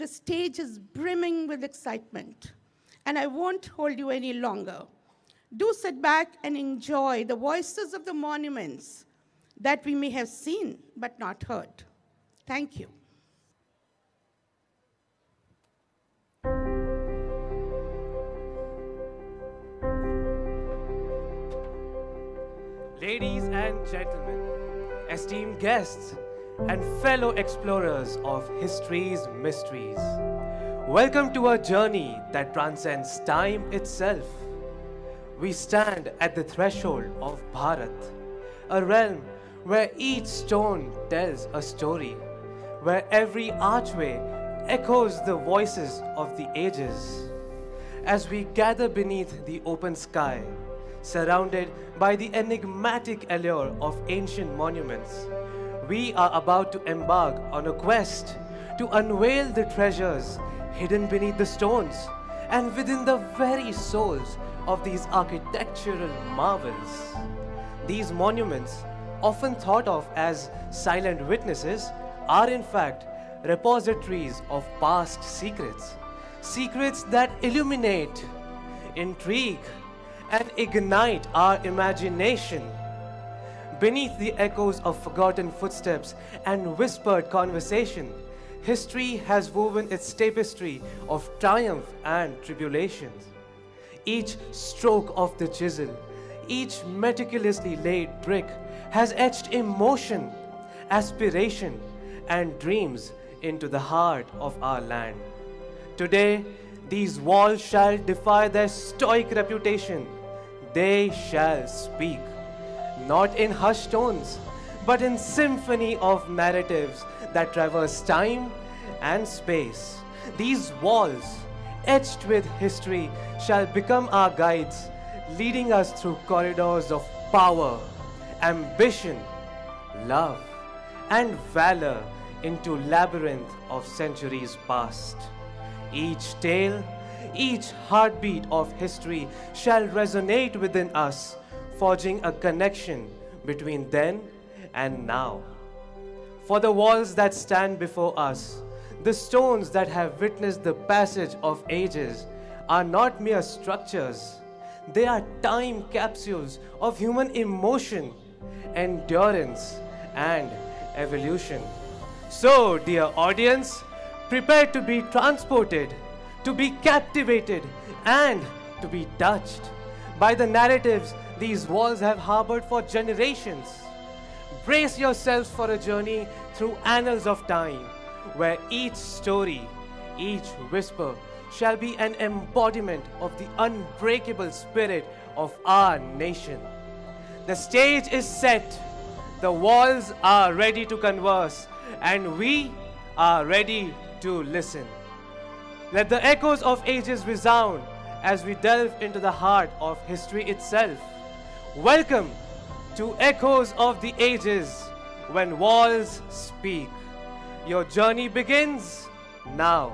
the stage is brimming with excitement, and I won't hold you any longer. Do sit back and enjoy the voices of the monuments that we may have seen but not heard. Thank you. Ladies and gentlemen, esteemed guests, and fellow explorers of history's mysteries, welcome to a journey that transcends time itself. We stand at the threshold of Bharat, a realm where each stone tells a story, where every archway echoes the voices of the ages. As we gather beneath the open sky, surrounded by the enigmatic allure of ancient monuments, we are about to embark on a quest to unveil the treasures hidden beneath the stones and within the very souls of these architectural marvels. These monuments, often thought of as silent witnesses, are in fact repositories of past secrets, secrets that illuminate, intrigue, and ignite our imagination. Beneath the echoes of forgotten footsteps and whispered conversation, history has woven its tapestry of triumph and tribulations. Each stroke of the chisel, each meticulously laid brick has etched emotion, aspiration, and dreams into the heart of our land. Today, these walls shall defy their stoic reputation. They shall speak, not in hushed tones, but in symphony of narratives that traverse time and space. These walls, etched with history, shall become our guides, leading us through corridors of power, ambition, love, and valor into labyrinth of centuries past. Each tale, each heartbeat of history shall resonate within us, forging a connection between then and now. For the walls that stand before us, the stones that have witnessed the passage of ages, are not mere structures. They are time capsules of human emotion, endurance, and evolution. So, dear audience, prepare to be transported, to be captivated, and to be touched by the narratives these walls have harbored for generations. Brace yourselves for a journey through annals of time, where each story, each whisper shall be an embodiment of the unbreakable spirit of our nation. The stage is set, the walls are ready to converse, and we are ready to listen. Let the echoes of ages resound as we delve into the heart of history itself. Welcome to Echoes of the Ages, when walls speak. Your journey begins now.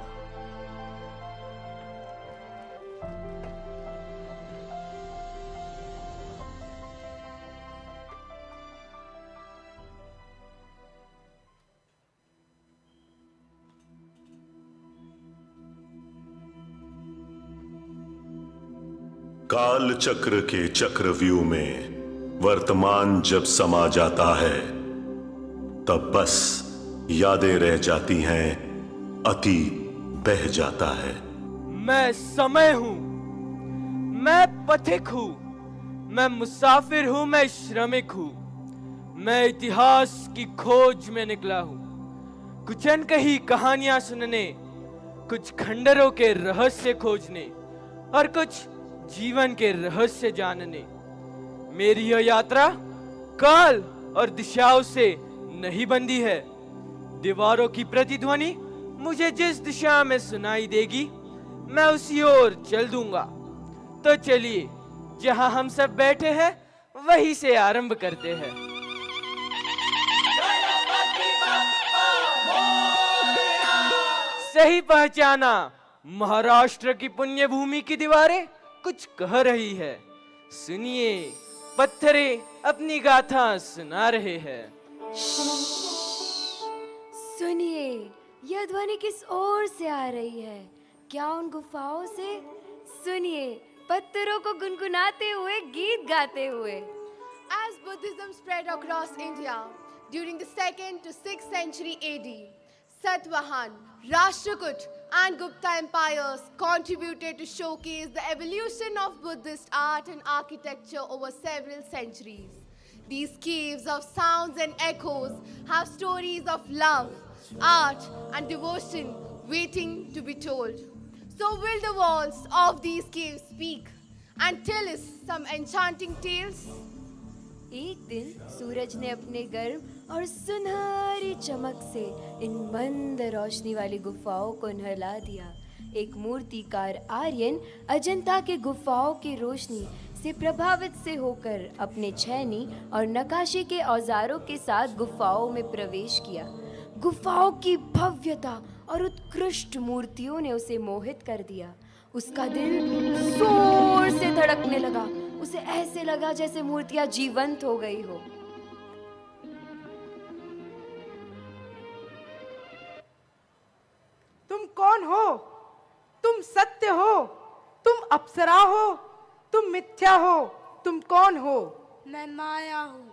काल चक्र के चक्रव्यूह में वर्तमान जब समा जाता है, तब बस यादें रह जाती हैं, अतीत बह जाता है। मैं समय हूं, मैं पथिक हूं, मैं मुसाफिर हूं, मैं श्रमिक हूं, मैं इतिहास की खोज में निकला हूं। कुछ अनकही कहानियां सुनने, कुछ खंडरों के रहस्य खोजने और कुछ जीवन के रहस्य जानने। मेरी यह यात्रा काल और दिशाओं से नहीं बंधी है। दीवारों की प्रतिध्वनि मुझे जिस दिशा में सुनाई देगी, मैं उसी ओर चल दूंगा। तो चलिए, जहां हम सब बैठे हैं वहीं से आरंभ करते हैं। सही पहचाना, महाराष्ट्र की पुण्य भूमि की दीवारें कुछ कह रही है। सुनिए, पत्थरे अपनी गाथा सुना रहे हैं। सुनिए, यह ध्वनि किस ओर से आ रही है? क्या उन गुफाओं से? सुनिए, पत्थरों को गुनगुनाते हुए गीत गाते हुए। As Buddhism spread across India during the 2nd to 6th century AD, Satvahan, Rashtrakuta, and Gupta empires contributed to showcase the evolution of Buddhist art and architecture over several centuries. These caves of sounds and echoes have stories of love, art, and devotion waiting to be told. So will the walls of these caves speak and tell us some enchanting tales? एक दिन सूरज ने अपने गर्म और सुनहरी चमक से इन मंद रोशनी वाली गुफाओं को नहला दिया। एक मूर्तिकार आर्यन अजंता के गुफाओं की रोशनी से प्रभावित से होकर अपने छैनी और नक्काशी के औजारों के साथ गुफाओं में प्रवेश किया। गुफाओं की भव्यता और उत्कृष्ट मूर्तियों ने उसे मोहित कर दिया। उसका दिल जोर से धड़कने लगा। उसे ऐसे लगा जैसे मूर्तियां जीवंत हो गई हो। तुम कौन हो? तुम सत्य हो? तुम अप्सरा हो? तुम मिथ्या हो? तुम कौन हो? मैं माया हूँ,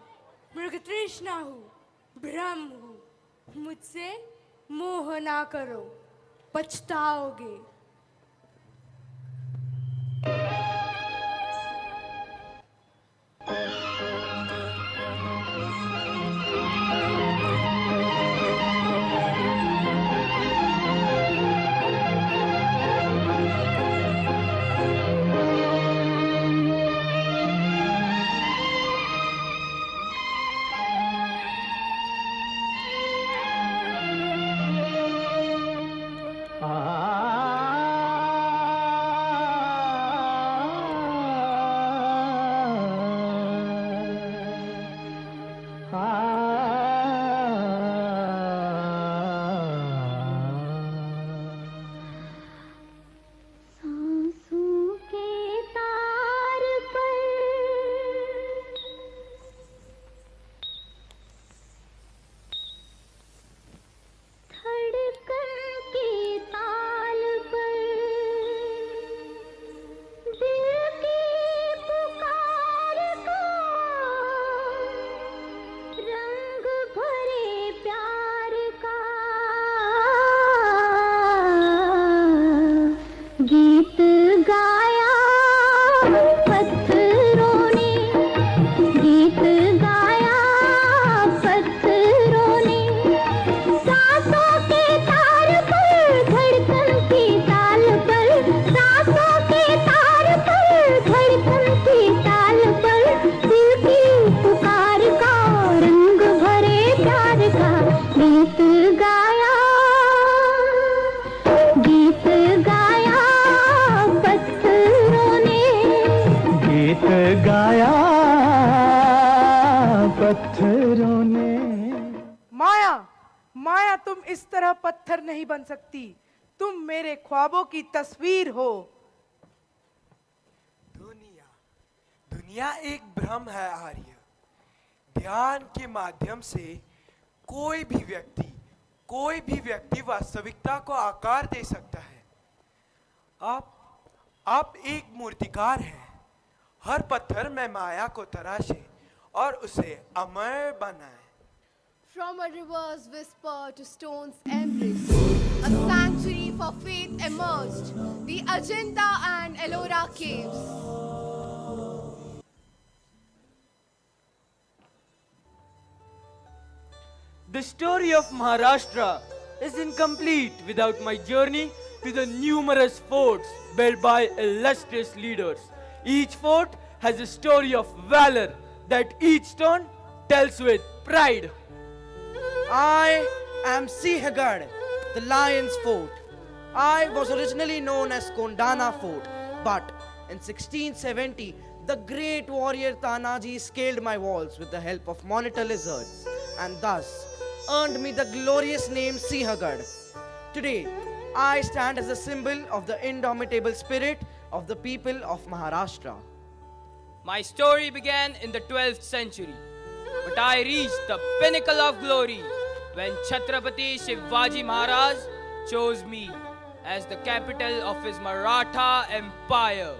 मृग तृष्णा हूँ, भ्रम हूँ। मुझसे मोह ना करो, पछताओगे। माया, तुम इस तरह पत्थर नहीं बन सकती। तुम मेरे ख्वाबों की तस्वीर हो। दुनिया एक भ्रम है आर्य। ध्यान के माध्यम से कोई भी व्यक्ति वास्तविकता को आकार दे सकता है। आप एक मूर्तिकार हैं। हर पत्थर में माया को तराशे और उसे अमर बनाएं। From a river's whisper to stone's embrace, a sanctuary for faith emerged, the Ajanta and Ellora caves. The story of Maharashtra is incomplete without my journey to the numerous forts built by illustrious leaders. Each fort has a story of valor that each stone tells with pride. I am Sinhgarh, the Lion's Fort. I was originally known as Kondana Fort, but in 1670, the great warrior Tanaji scaled my walls with the help of monitor lizards and thus earned me the glorious name Sinhgarh. Today, I stand as a symbol of the indomitable spirit of the people of Maharashtra. My story began in the 12th century, but I reached the pinnacle of glory when Chhatrapati Shivaji Maharaj chose me as the capital of his Maratha Empire.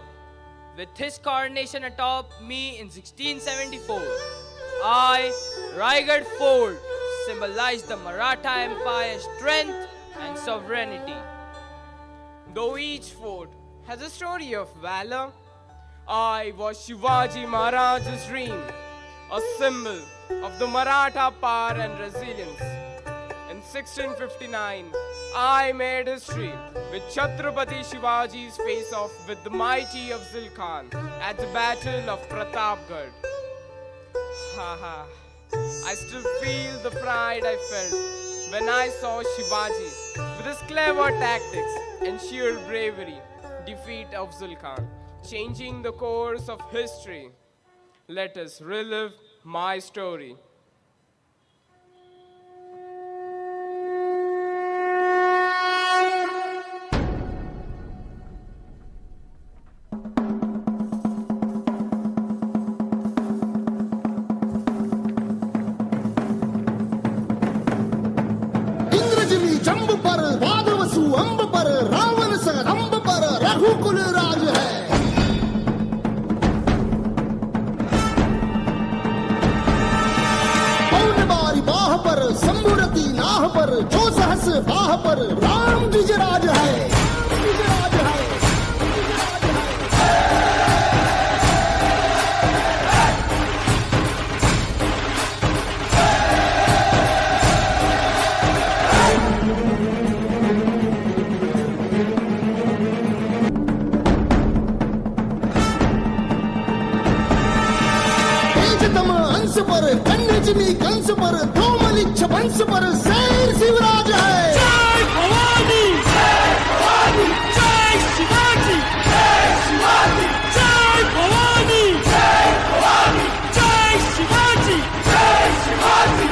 With his coronation atop me in 1674, I, Raigad Fort, symbolized the Maratha Empire's strength and sovereignty. Though each fort has a story of valor, I was Shivaji Maharaj's dream, a symbol of the Maratha power and resilience. In 1659, I made history with Chhatrapati Shivaji's face-off with the mighty Afzal Khan at the Battle of Pratapgarh. I still feel the pride I felt when I saw Shivaji, with his clever tactics and sheer bravery, defeat Afzal Khan, changing the course of history. Let us relive my story. जंब पर वादवसु अंब पर रावण सरंब पर रघुकुल राज है। पौन बारी बाह पर संबुरती नाह पर जो सहस बाह पर राम गिजराज है। गिजराज है। पर कन्नजमी कंस पर धूमलिच्छ वंश पर शेर शिवराज है। जय भवानी जय भवानी जय शिवाजी जय शिवाजी जय भवानी जय भवानी जय शिवाजी जय शिवाजी।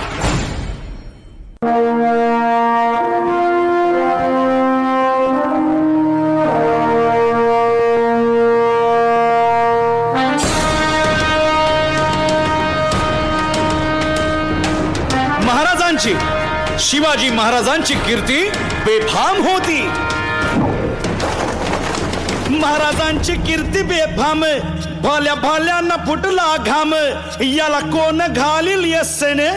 शिवाजी महाराजांची कीर्ती बेफाम होती। महाराजांची कीर्ती बेफाम, भाल्या भाल्यांना फुटला घाम, याला कोण घालील यस्सेने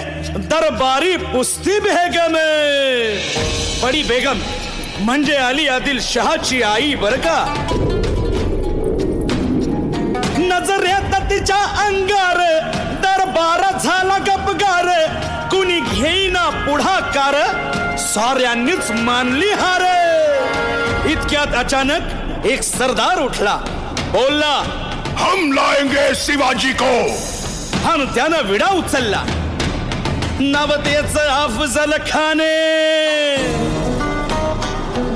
दरबारी पुस्ती बेगम। बडी बेगम म्हणजे अली आदिल शहाची आई बर का। नजरेत तिच्या अंगार दरबार झाला गपगार, कुणी घेईना पुढाकार, साऱ्यांनीच मानली हार। इतक्यात अचानक एक सरदार उठला, बोलला हम लाएंगे शिवाजी को। आणि त्यानं विडा उचलला, नवतेच अफजल खान।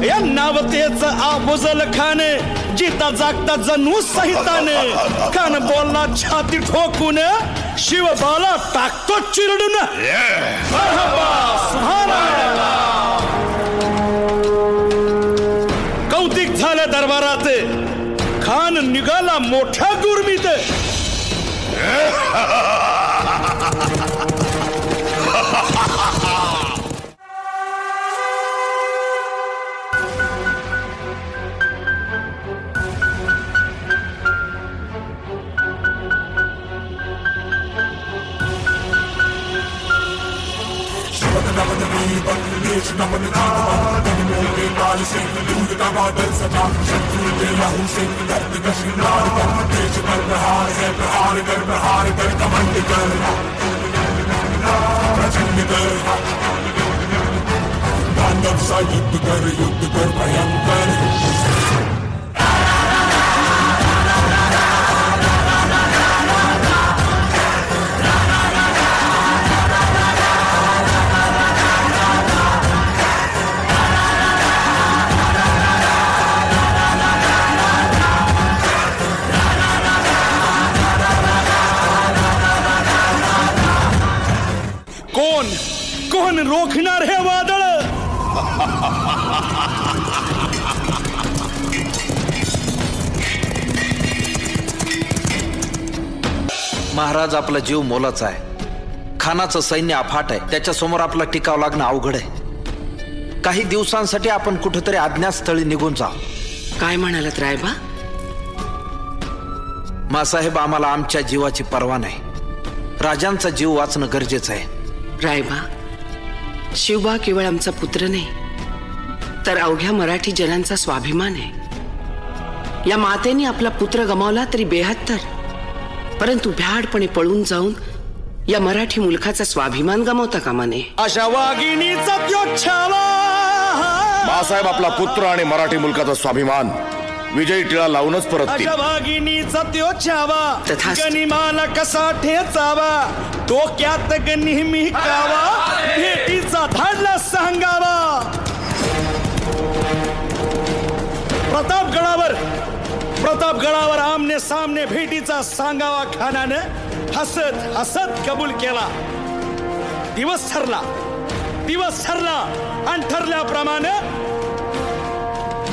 या नवतेच अफजल खान जिता जागता जणू सहिताने, कान बोलला छाती ठोकून, शिवबाला टाकतो चिरडून। कौतिक झालं दरबारात, खान निघाला मोठ्या गुरमीत। युद्ध कर भयंकर। कोण रोखणार हे वादळ? महाराज आपला जीव मोलाचा आहे, खानाचं सैन्य अफाट आहे, त्याच्यासमोर आपला टिकाव लागणं अवघड आहे. काही दिवसांसाठी आपण कुठेतरी अज्ञातस्थळी निघून जा. काय म्हणालात रायबा? मासाहेब, आम्हाला आमच्या जीवाची पर्वा नाही. राजांचा जीव वाचणं गरजेचं आहे. रायबा, शिवबा केवळ आमचा पुत्र नाही, तर अवघ्या मराठी जनांचा स्वाभिमान आहे. या मातेने आपला पुत्र गमावला तरी 72, परंतु भ्याडपणे पळून जाऊन या मराठी मुलखाचा स्वाभिमान गमावता कामा नये. अशा वाघिणीचा त्यो छावा. बाळासाहेब आपला पुत्र आणि मराठी मुलकाचा स्वाभिमान विजयी टिळा लावूनच परततील. अशा वाघिणीचा त्यो छावा, तथास्तु. गनिमाला कसा ठेचावा, डोक्यात नेहमी कावा, भेटीचा धाडला सांगावा. प्रतापगडावर आमने सामने भेटीचा सांगावा खानानं हसत हसत कबूल केला. दिवस ठरला आणि ठरल्याप्रमाणे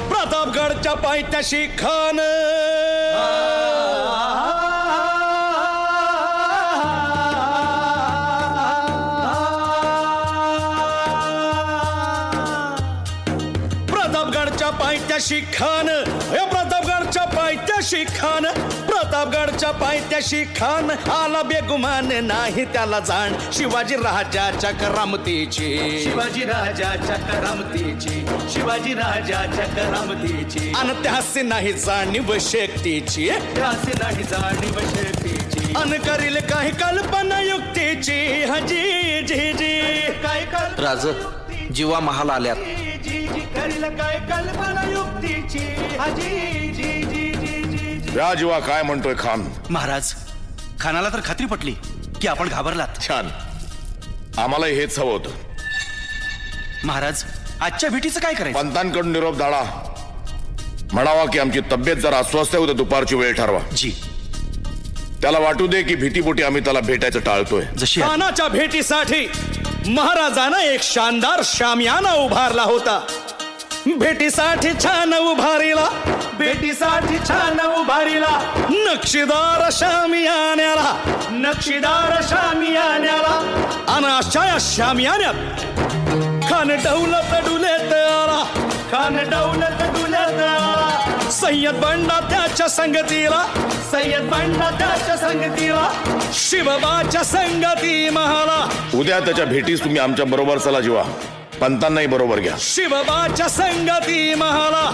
प्रतापगडच्या पायथ्याशी खान प्रतापगडच्या पायथ्याशी खान आला बेगुमान नाही त्याला जाण. शिवाजी राजाच्या करामतीची अन त्यासी नाही जाणीव शक्तीची अन करील काही कल्पना युक्तीची. हजी जी जी काय राज, जीवा महाल आल्यात. करील काय कल्पना युक्तीची. हजी जी जी जी. या जीवा काय म्हणतोय खान? महाराज, खानाला तर खात्री पटली की आपण घाबरलात. छान, आम्हाला हेच हवं होतं. महाराज, आजच्या भेटीचं काय करायचं? पंतांकडून निरोप धाडा, म्हणावा की आमची तब्येत जरा अस्वस्थ आहे, उद्या दुपारची वेळ ठरवा. जी. त्याला वाटू दे की भीतीपोटी आम्ही त्याला भेटायचं टाळतोय. जशी खानाच्या भेटीसाठी महाराजानं एक शानदार शामियाना उभारला होता. भेटीसाठी छान उभारीला नक्षीदार शामियान्याला आणि अशा या शामियान्यात खान डौलत डुलेत आला. सय्यद बंडा त्याच्या संगतीला शिवबाच्या संगती महाला. उद्या त्याच्या भेटीस तुम्ही आमच्या बरोबर चला जीवा, पंतांनाही बरोबर घ्या. शिवबाच्या संगती महाला.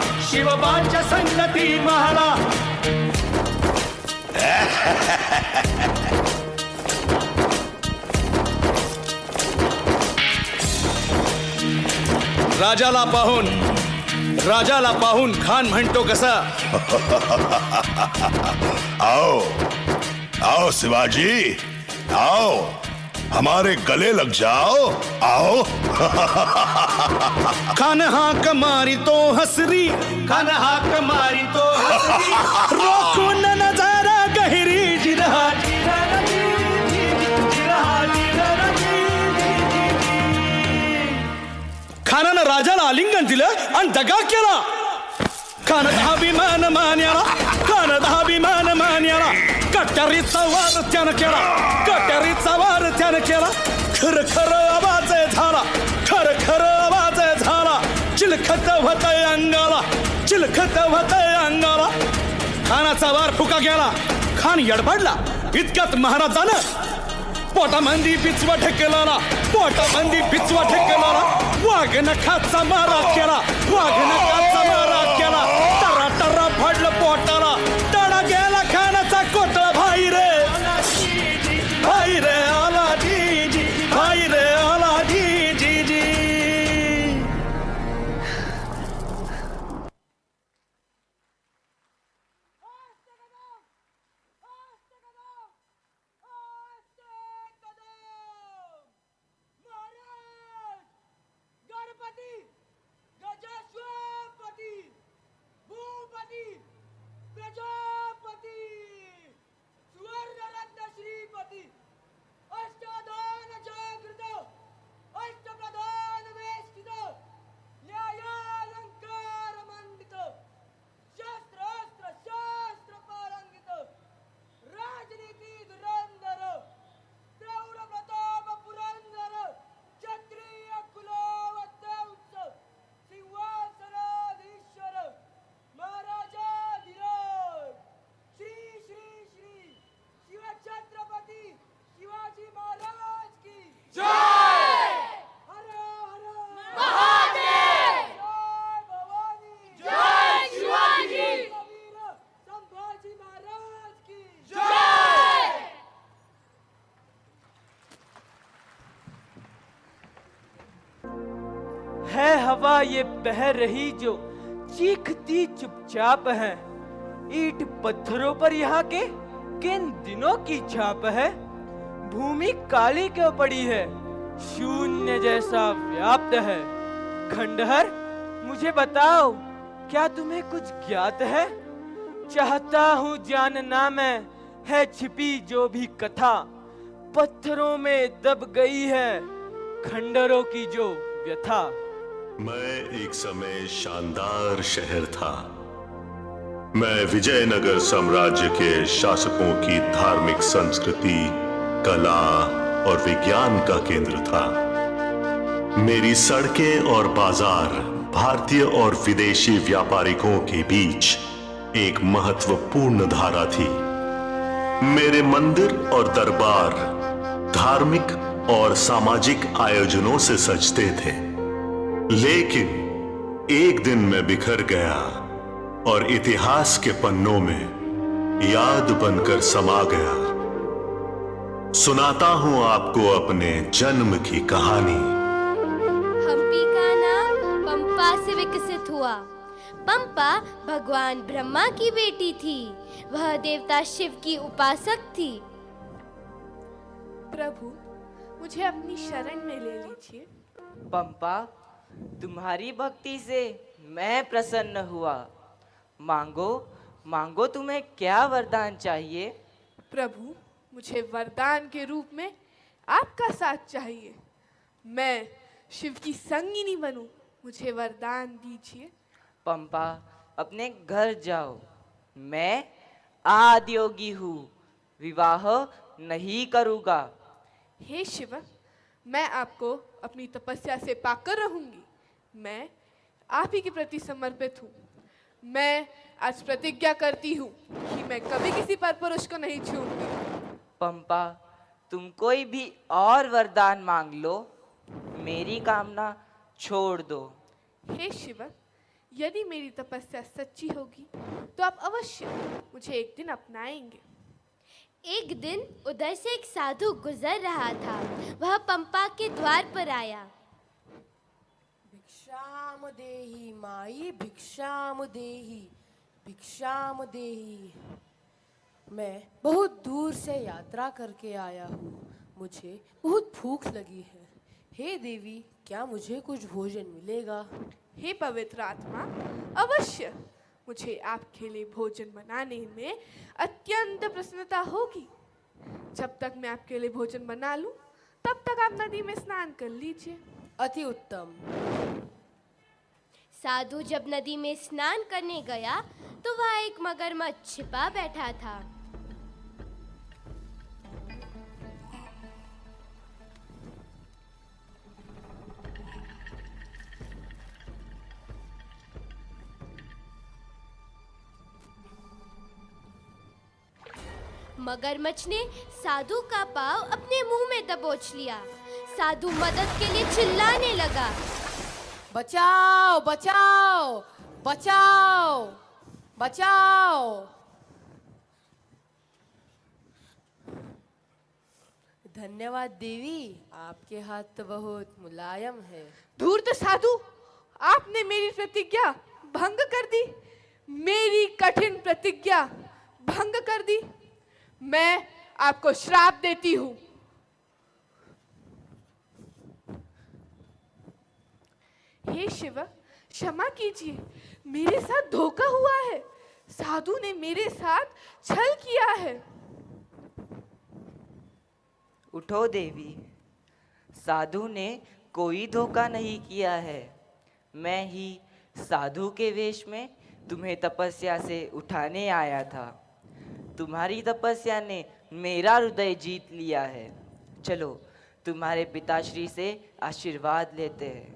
राजाला पाहून खान म्हणतो कसा? आओ शिवाजी, आओ हमारे गले लग जाओ, आओ. खान हाक मारी तो हसरी रोखून नजारा गहिरी जिरहा. खानानं राजाला आलिंगन दिलं आणि दगा केला. खान अभिमान मान्याला कट्यारीचा वार त्यानं केला. खर आवाज झाला. चिलखत होतय अंगाला. खानाचा वार फुका गेला. खान यडबडला. इतक्यात महाराजानं पोटामंदी पिचवा ठेकेला. वाघ नखाचा मारा केला. टरा फाडलं पोटाला. तडा गेला खानाचा कोटळा. भाई रे आला जी. गणपती गजेश्वर है हवा ये बह रही जो चीखती चुपचाप है। ईंट पत्थरों पर यहाँ के किन दिनों की छाप है। भूमि काली क्यों पड़ी है, शून्य जैसा व्याप्त है। खंडहर मुझे बताओ, क्या तुम्हें कुछ ज्ञात है? चाहता हूँ जानना मैं, है छिपी जो भी कथा। पत्थरों में दब गई है खंडहरों की जो व्यथा। मैं एक समय शानदार शहर था। मैं विजयनगर साम्राज्य के शासकों की धार्मिक संस्कृति, कला और विज्ञान का केंद्र था। मेरी सड़कें और बाजार भारतीय और विदेशी व्यापारिकों के बीच एक महत्वपूर्ण धारा थी। मेरे मंदिर और दरबार धार्मिक और सामाजिक आयोजनों से सजते थे। लेकिन एक दिन मैं बिखर गया और इतिहास के पन्नों में याद बनकर समा गया। सुनाता हूं आपको अपने जन्म की कहानी। हम्पी का नाम पंपा से विकसित हुआ। पंपा भगवान ब्रह्मा की बेटी थी। वह देवता शिव की उपासक थी। प्रभु, मुझे अपनी शरण में ले लीजिए। पंपा, तुम्हारी भक्ति से मैं प्रसन्न हुआ। मांगो मांगो, तुम्हें क्या वरदान चाहिए? प्रभु, मुझे वरदान के रूप में आपका साथ चाहिए। मैं शिव की संगिनी बनूं, मुझे वरदान दीजिए। पंपा, अपने घर जाओ। मैं आदियोगी हूँ, विवाह नहीं करूँगा। हे शिव, मैं आपको अपनी तपस्या से पाकर रहूंगी। मैं आप ही के प्रति समर्पित हूँ। मैं आज प्रतिज्ञा करती हूँ कि मैं कभी किसी पर पुरुष को नहीं छूऊंगी। पंपा, तुम कोई भी और वरदान मांग लो, मेरी कामना छोड़ दो। हे शिव, यदि मेरी तपस्या सच्ची होगी तो आप अवश्य मुझे एक दिन अपनाएंगे। एक दिन उधर से एक साधु गुजर रहा था। वह पंपा के द्वार पर आया। भिक्षाम देहि माई, भिक्षाम देहि, भिक्षाम देहि। मैं बहुत दूर से यात्रा करके आया हूँ। मुझे बहुत भूख लगी है। हे देवी, क्या मुझे कुछ भोजन मिलेगा? हे पवित्र आत्मा, अवश्य मुझे आपके लिए भोजन बनाने में अत्यंत प्रसन्नता होगी। जब तक मैं आपके लिए भोजन बना लूं, तब तक आप नदी में स्नान कर लीजिए। अति उत्तम। साधु जब नदी में स्नान करने गया तो वह एक मगरमच्छ छिपा बैठा था। मगरमच्छ ने साधु का पाँव अपने मुंह में दबोच लिया। साधु मदद के लिए चिल्लाने लगा, बचाओ बचाओ बचाओ बचाओ। धन्यवाद देवी, आपके हाथ तो बहुत मुलायम है। धूर्त साधु, आपने मेरी प्रतिज्ञा भंग कर दी। मेरी कठिन प्रतिज्ञा भंग कर दी। मैं आपको श्राप देती हूँ। हे शिव, क्षमा कीजिए, मेरे साथ धोखा हुआ है। साधु ने मेरे साथ छल किया है। उठो देवी, साधु ने कोई धोखा नहीं किया है। मैं ही साधु के वेश में तुम्हें तपस्या से उठाने आया था। तुम्हारी तपस्या ने मेरा हृदय जीत लिया है। चलो तुम्हारे पिताश्री से आशीर्वाद लेते हैं।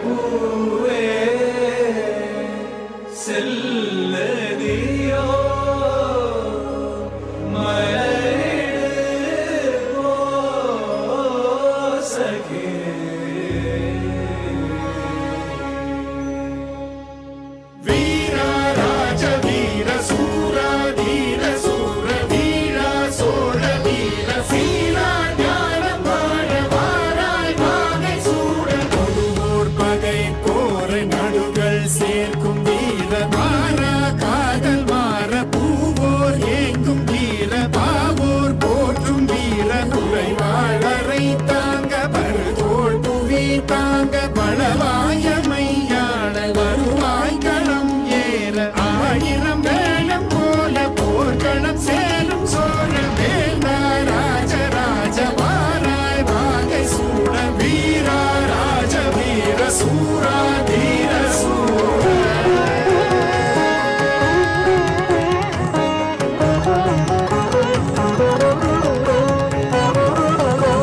Oh, நாடுகள் சேர்க்கும் வீர மாறா காதல் மாற பூவோர் ஏங்கும் வீர பாவோர் போற்றும் வீர குறைவாளரை தாங்க பருதோள் புவி தாங்க பலவாயமையாள வருவாய் களம் ஏற ஆயிரம் வேளம் போல போர்க்களம் சேரும் சோழ வேந்தா ராஜராஜ வாராய் வாகை சூட வீரா ராஜ வீர சூரா தீர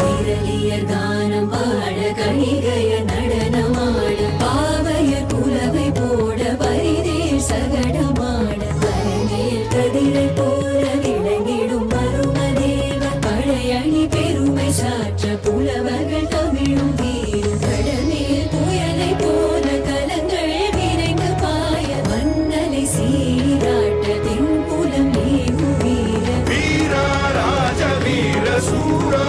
வீரலியர் கானம் பாட கணிகைய நடனமாட பாவையர் புலவை போட பரிதேர் சகடமாட பரமேல் கதிரை போல விளங்கிடும் மருமதேவ பழையணி பெருமை சாற்ற புலவர்கள் தமிழும் வீரும் கடமேல் புயலை போல கலங்கள் விரைந்து பாய மன்னலை சீராட்ட தென்புலம் மேகும் வீர வீரா ராஜ வீர சூரா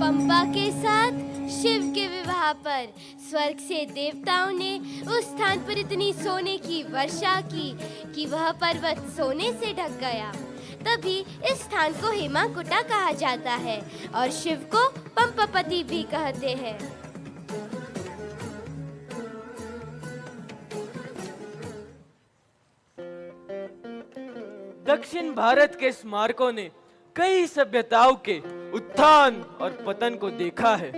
पंपा के साथ शिव के विवाह पर स्वर्ग से देवताओं ने उस स्थान पर इतनी सोने की वर्षा की कि वह पर्वत सोने से ढक गया। तभी इस स्थान को हेमाकुटा कहा जाता है और शिव को पंपापति भी कहते हैं। दक्षिण भारत के स्मारकों ने कई सभ्यताओं के उत्थान और पतन को देखा है।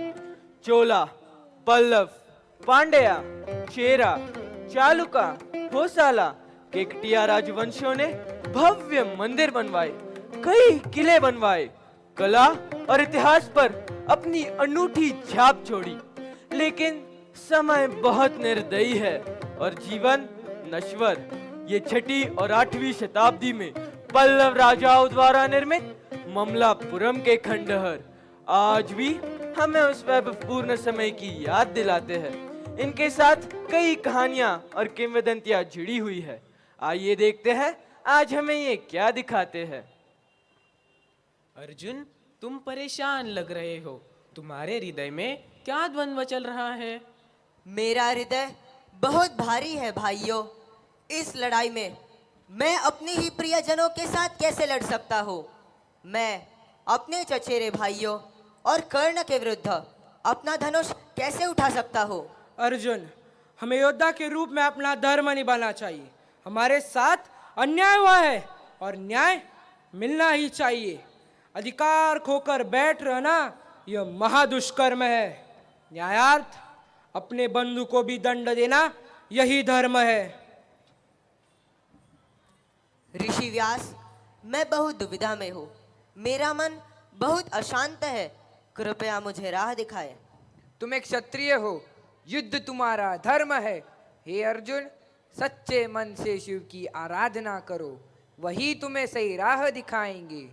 चोला, पल्लव, पांड्या, चेरा, चालुका, होसाला, केकटिया राजवंशों ने भव्य मंदिर बनवाए, कई किले बनवाए, कला और इतिहास पर अपनी अनूठी छाप छोड़ी। लेकिन समय बहुत निर्दयी है और जीवन नश्वर। ये 6वीं और 8वीं शताब्दी में पल्लव राजाओं द्वारा निर्मित ममलापुरम के खंडहर आज भी हमें उस वैभवपूर्ण समय की याद दिलाते हैं। इनके साथ कई कहानियां और किंवदंतियां जुड़ी हुई है। आइए देखते हैं आज हमें ये क्या दिखाते हैं। अर्जुन, तुम परेशान लग रहे हो। तुम्हारे हृदय में क्या द्वंद्व चल रहा है? मेरा हृदय बहुत भारी है भाइयों। इस लड़ाई में मैं अपने ही प्रियजनों के साथ कैसे लड़ सकता हूँ? मैं अपने चचेरे भाइयों और कर्ण के विरुद्ध अपना धनुष कैसे उठा सकता हूँ? अर्जुन, हमें योद्धा के रूप में अपना धर्म निभाना चाहिए। हमारे साथ अन्याय हुआ है और न्याय मिलना ही चाहिए। अधिकार खोकर बैठ रहना यह महादुष्कर्म है। न्यायार्थ अपने बंधु को भी दंड देना यही धर्म है। ऋषि व्यास, मैं बहुत दुविधा में हूँ। मेरा मन बहुत अशांत है। कृपया मुझे राह दिखाएं। तुम एक क्षत्रिय हो, युद्ध तुम्हारा धर्म है। हे अर्जुन, सच्चे मन से शिव की आराधना करो, वही तुम्हें सही राह दिखाएंगे।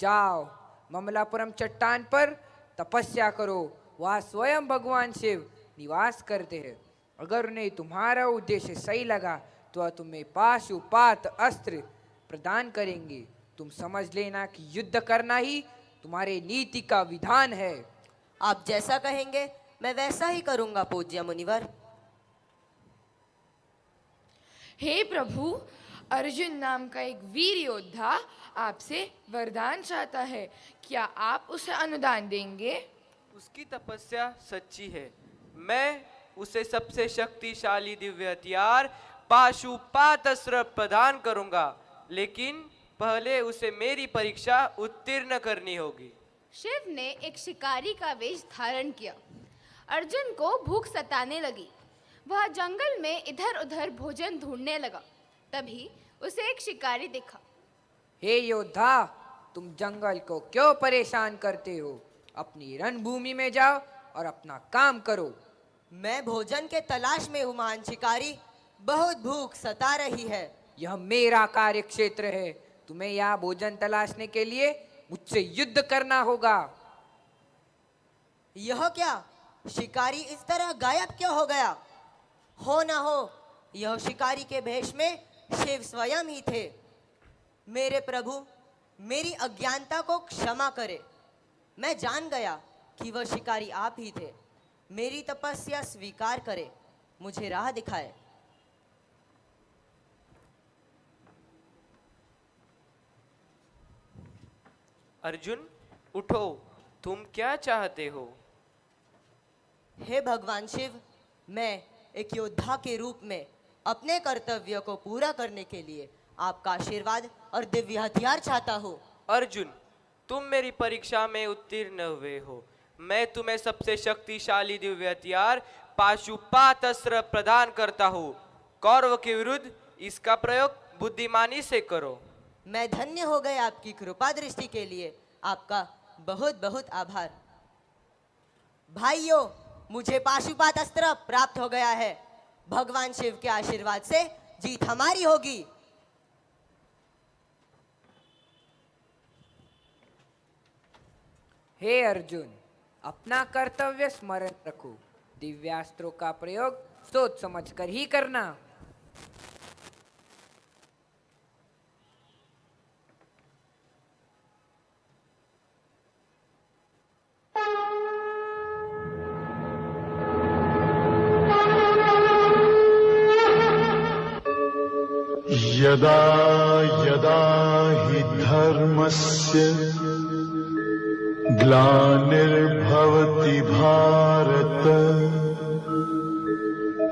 जाओ, ममलापुरम चट्टान पर तपस्या करो, वहाँ स्वयं भगवान शिव निवास करते हैं। अगर उन्हें तुम्हारा उद्देश्य सही लगा तो वह तुम्हें पाशुपात अस्त्र प्रदान करेंगे। तुम समझ लेना कि युद्ध करना ही तुम्हारे नीति का विधान है। आप जैसा कहेंगे मैं वैसा ही करूंगा पूज्य मुनिवर। हे प्रभु, अर्जुन नाम का एक वीर योद्धा आपसे वरदान चाहता है। क्या आप उसे अनुदान देंगे? उसकी तपस्या सच्ची है। मैं उसे सबसे शक्तिशाली दिव्य हथियार पाशुपात अस्त्र प्रदान करूंगा, लेकिन पहले उसे मेरी परीक्षा उत्तीर्ण करनी होगी। शिव ने एक शिकारी का वेश धारण किया। अर्जुन को भूख सताने लगी। वह जंगल में इधर उधर भोजन ढूंढने लगा। तभी उसे एक शिकारी दिखा। हे योद्धा, तुम जंगल को क्यों परेशान करते हो? अपनी रणभूमि में जाओ और अपना काम करो। मैं भोजन के तलाश में हूँ महान शिकारी। बहुत भूख सता रही है। यह मेरा कार्य क्षेत्र है। तुम्हें यहाँ भोजन तलाशने के लिए मुझसे युद्ध करना होगा। यह क्या? शिकारी इस तरह गायब क्यों हो गया? हो ना हो यह शिकारी के भेष में शिव स्वयं ही थे। मेरे प्रभु, मेरी अज्ञानता को क्षमा करे। मैं जान गया कि वह शिकारी आप ही थे। मेरी तपस्या स्वीकार करे, मुझे राह दिखाए। अर्जुन उठो, तुम क्या चाहते हो? हे भगवान शिव, मैं एक योद्धा के रूप में अपने कर्तव्य को पूरा करने के लिए आपका आशीर्वाद और दिव्य हथियार चाहता हूँ। अर्जुन, तुम मेरी परीक्षा में उत्तीर्ण हुए हो। मैं तुम्हें सबसे शक्तिशाली दिव्य हथियार पाशुपात अस्त्र प्रदान करता हूँ। कौरव के विरुद्ध इसका प्रयोग बुद्धिमानी से करो। मैं धन्य हो गए आपकी कृपा दृष्टि के लिए। आपका बहुत बहुत आभार। भाइयों, मुझे पाशुपात अस्त्र प्राप्त हो गया है। भगवान शिव के आशीर्वाद से जीत हमारी होगी। हे अर्जुन, अपना कर्तव्य स्मरण रखो। दिव्यास्त्रों का प्रयोग सोच समझकर ही करना। यदा यदा हि धर्मस्य ग्लानिर्भवति भारत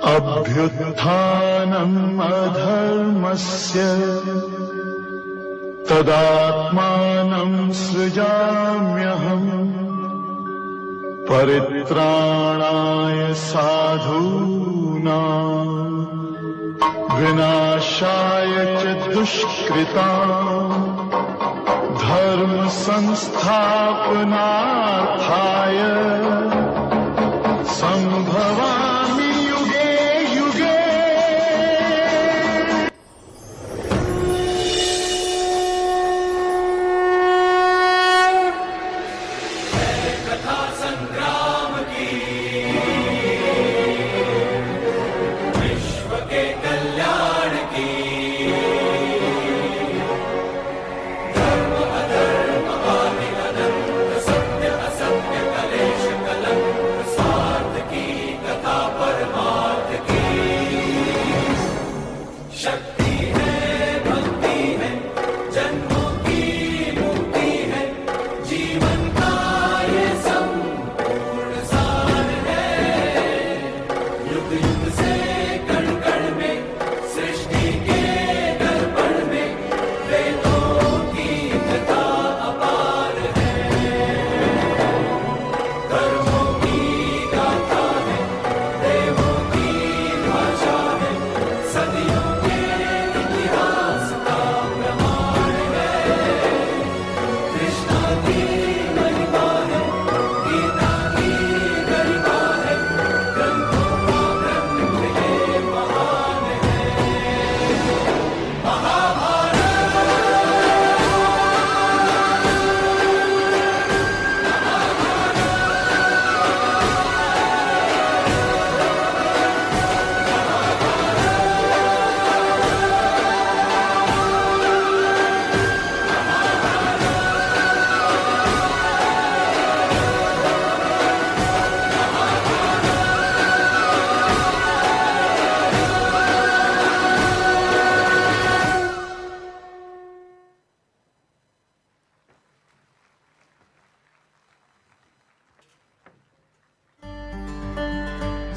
अभ्युत्थानम् अधर्मस्य तदात्मानं सृजाम्यहम् परित्राणाय साधूनां विनाशाय च दुष्कृताम् धर्म संस्थापनार्थाय संभवामि युगे युगे। कथा संग्राम की, विश्व के कल्याण की,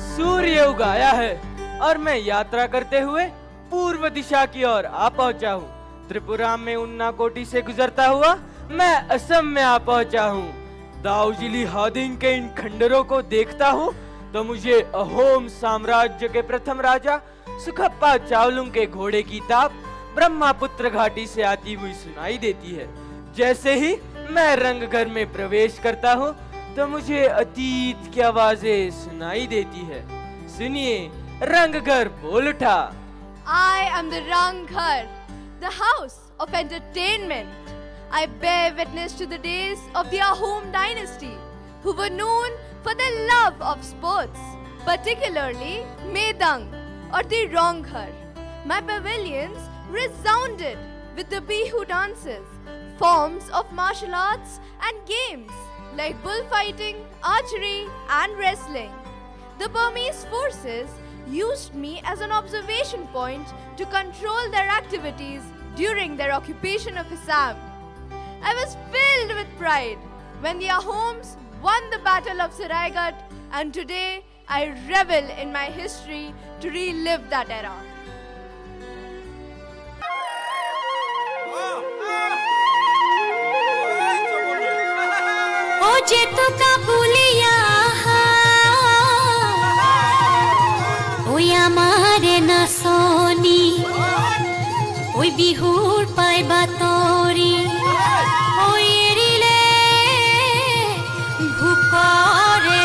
सूर्य उगाया है और मैं यात्रा करते हुए पूर्व दिशा की ओर आ पहुंचा हूँ। त्रिपुरा में उन्नाकोटी से गुजरता हुआ मैं असम में आ पहुंचा हूँ। दाऊजिली हादिंग के इन खंडरों को देखता हूँ तो मुझे अहोम साम्राज्य के प्रथम राजा सुखप्पा चावलुंग के घोड़े की ताप ब्रह्मपुत्र घाटी से आती हुई सुनाई देती है। जैसे ही मैं रंगघर में प्रवेश करता हूँ तो मुझे अतीत की आवाजें सुनाई देती है। सुनिए, रंगघर बोल उठा। I am the Ranghar, the house of entertainment. I bear witness to the days of the Ahom dynasty, who were known for their love of sports, particularly Medang or the Ranghar. My pavilions resounded with the Bihu dances, forms of martial arts and games like bullfighting, archery, and wrestling. The Burmese forces used me as an observation point to control their activities during their occupation of Assam. I was filled with pride when the Ahoms won the Battle of Saraigat, and today I revel in my history to relive that era. ओ जेतु का बुलिया ओय आमारे ना सोनी ओय बिहुर पाय बातरी ओय एरिले भूकरे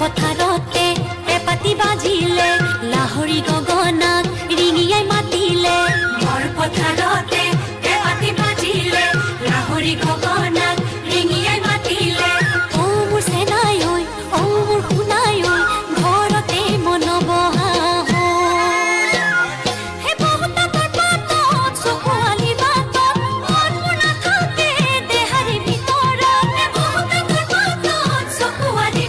পথারতে এপাতি বাজিলে লাহৰি গগনাক ৰিঙিয়াই মাতিলে বৰ পথাৰতে এপাতি বাজিলে লাহৰি গগনাক ৰিঙিয়াই মাতিলে ও মোৰ সেনাই ঐ ও মোৰ শুনাই ঐ ঘৰতে মন বহা হে বহুত পাতত চকুৱালি বাতত মন মোৰ নাথাকে দেহাৰি ভিতৰত হে বহুত পাতত চকুৱালি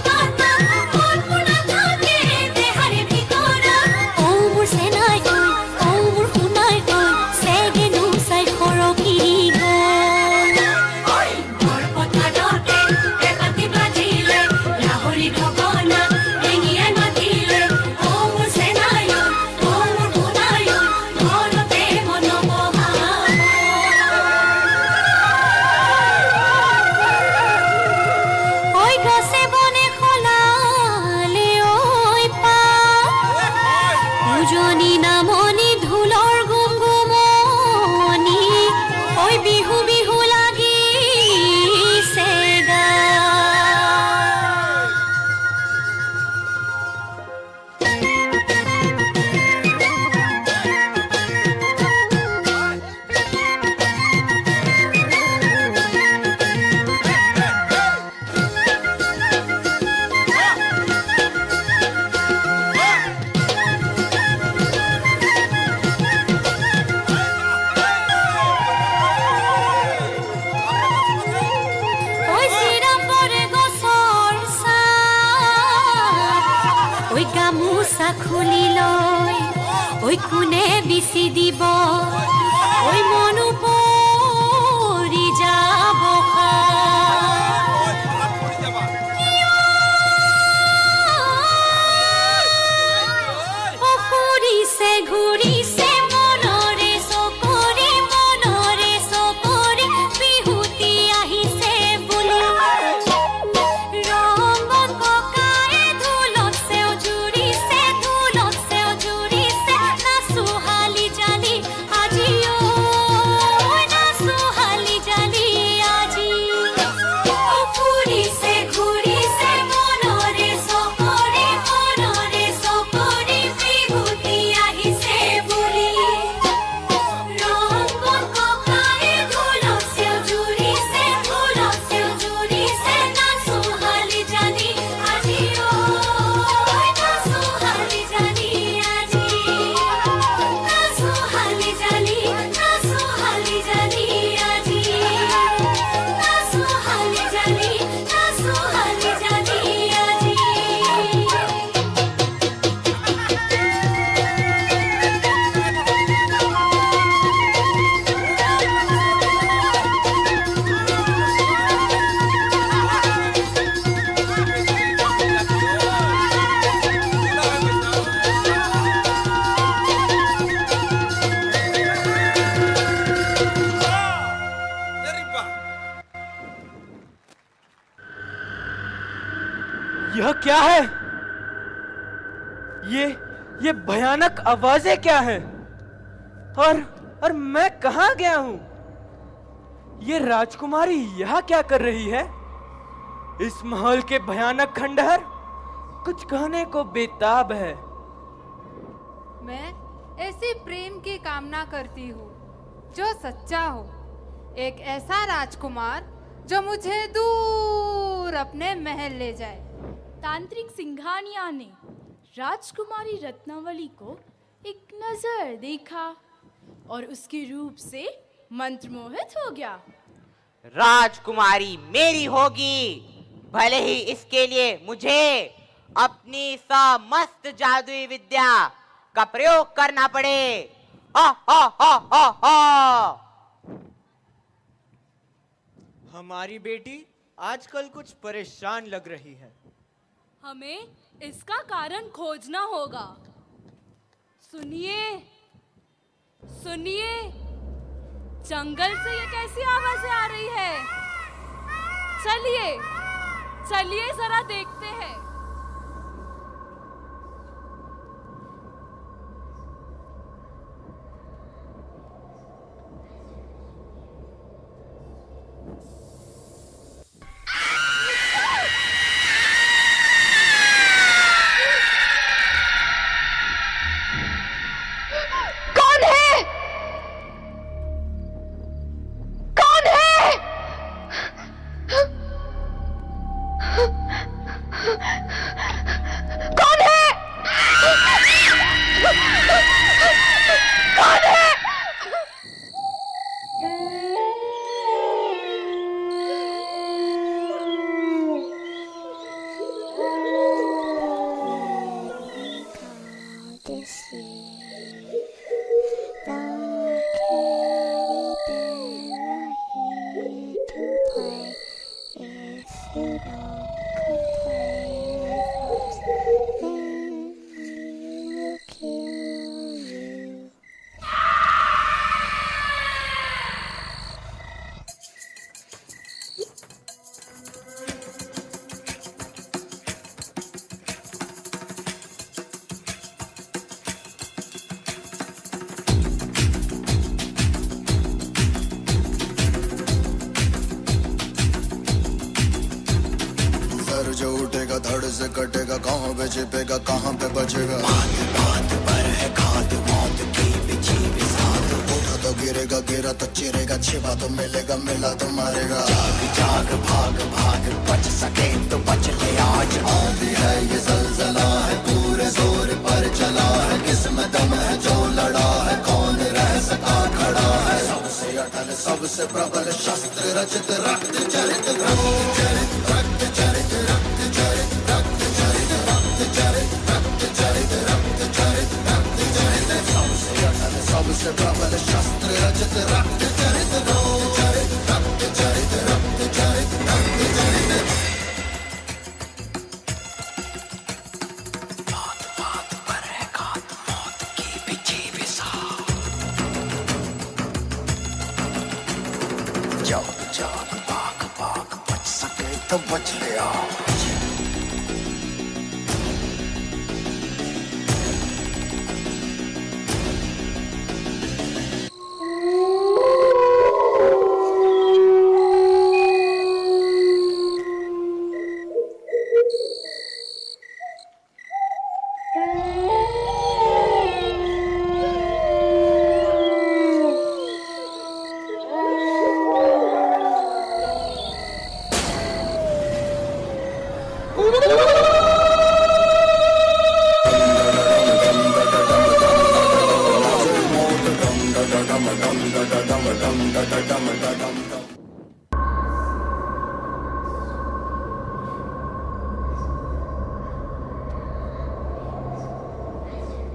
খুলি লয় ওই কোনে বিচি দিব ওই মনু পৰি যাব ঘূৰিছে ঘূৰিছে মনৰে চকৰি বিহুতি আহিছে বুলি ৰঙত ককাই ঢোলত চেও জুৰিছে নাচো হালি জালি আজিও নাচো হালি জালি আজি ঘূৰিছে ঘূৰিছে মনৰে চকৰি বিহুতি আহিছে বুলি ৰঙত ককাই ঢোলত চেও জুৰিছে নাচো হালি জালি আজিও নাচো হালি জালি আজি নাচো হালি জালি আজি নাচো হালি জালি আজি यह क्या है? ये भयानक आवाजें क्या है? और मैं कहां गया हूं? ये राजकुमारी यहाँ क्या कर रही है? इस महल के भयानक खंडहर कुछ कहने को बेताब है। मैं ऐसे प्रेम की कामना करती हूँ जो सच्चा हो, एक ऐसा राजकुमार जो मुझे दूर अपने महल ले जाए। तांत्रिक सिंघानिया ने राजकुमारी रत्नावली को एक नजर देखा और उसके रूप से मंत्रमोहित हो गया। राजकुमारी मेरी होगी, भले ही इसके लिए मुझे अपनी समस्त जादुई विद्या का प्रयोग करना पड़े। हा हा हा हा हा। हमारी बेटी आजकल कुछ परेशान लग रही है। हमें इसका कारण खोजना होगा। सुनिए, सुनिए, जंगल से ये कैसी आवाजें आ रही है? चलिए, चलिए जरा देखते हैं। कौन है? कौन है? कौन है? कौन है? सर जो उठेगा धड़ से कटेगा, कहाँ पे छिपेगा कहाँ पे बचेगा। बात बात पर है खाद मौत की बिछी बिसात। उठा तो गिरेगा, गिरा तो चिरेगा, छिपा तो मिलेगा, मिला तो मारेगा। जाग जाग भाग भाग, बच सके तो बच ले आज। आंधी है ये जलजला है, पूरे जोर पर चला है। किसमें दम है जो लड़ा है, कौन रह सका खड़ा है। सबसे अटल सबसे प्रबल शस्त्र रचित, रक्त चरित रक्त चरित रक्त चरित रक्त चरित रक्त चरित रक्त चरित रक्त चरित रक्त चरित रक्त चरित। सबसे अटल सबसे प्रबल शस्त्र रचित, रक्त चरित रक्त चरित रक्त चरित रक्त चरित रक्त चरित। बात बात पर है घात मौत की बिछी बिसात। जाग जाग भाग भाग, बच सके तो बच ले आज।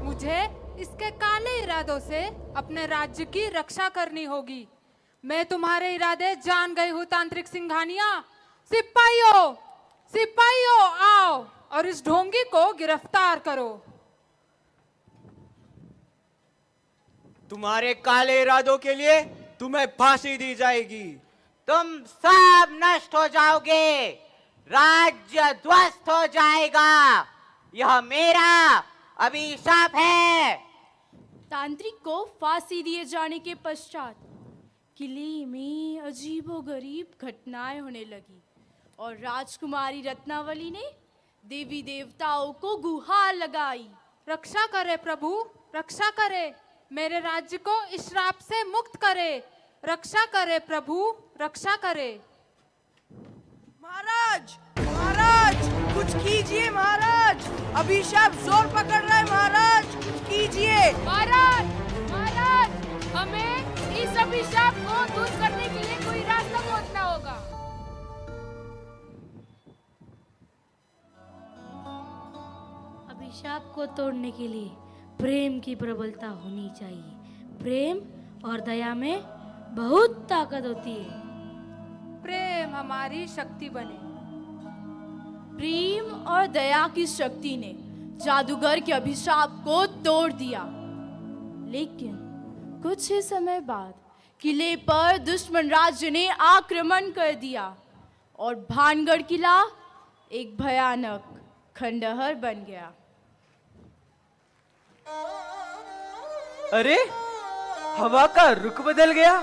मुझे इसके काले इरादों से अपने राज्य की रक्षा करनी होगी। मैं तुम्हारे इरादे जान गई हूँ तांत्रिक सिंघानिया। सिपाहियों, सिपाहियों आओ और इस ढोंगी को गिरफ्तार करो। तुम्हारे काले इरादों के लिए तुम्हें फांसी दी जाएगी। तुम सब नष्ट हो जाओगे, राज्य ध्वस्त हो जाएगा। यह मेरा अभिशाप है। तांत्रिक को फांसी दिए जाने के पश्चात किले में अजीबोगरीब घटनाएं होने लगी और राजकुमारी रत्नावली ने देवी देवताओं को गुहार लगाई। रक्षा करे प्रभु, रक्षा करे, मेरे राज्य को इस श्राप से मुक्त करे। रक्षा करे प्रभु, रक्षा करे। महाराज, महाराज, कुछ कीजिए महाराज, अभिशाप जोर पकड़ रहा है महाराज, कुछ कीजिए। महाराज, महाराज, हमें इस अभिशाप को दूर करने के लिए कोई रास्ता खोजना होगा। अभिशाप को तोड़ने के लिए प्रेम की प्रबलता होनी चाहिए। प्रेम और दया में बहुत ताकत होती है। प्रेम हमारी शक्ति बने। प्रेम और दया की शक्ति ने जादूगर के अभिशाप को तोड़ दिया। लेकिन कुछ ही समय बाद किले पर दुश्मन राज्य ने आक्रमण कर दिया और भानगढ़ किला एक भयानक खंडहर बन गया। अरे, हवा का रुख बदल गया,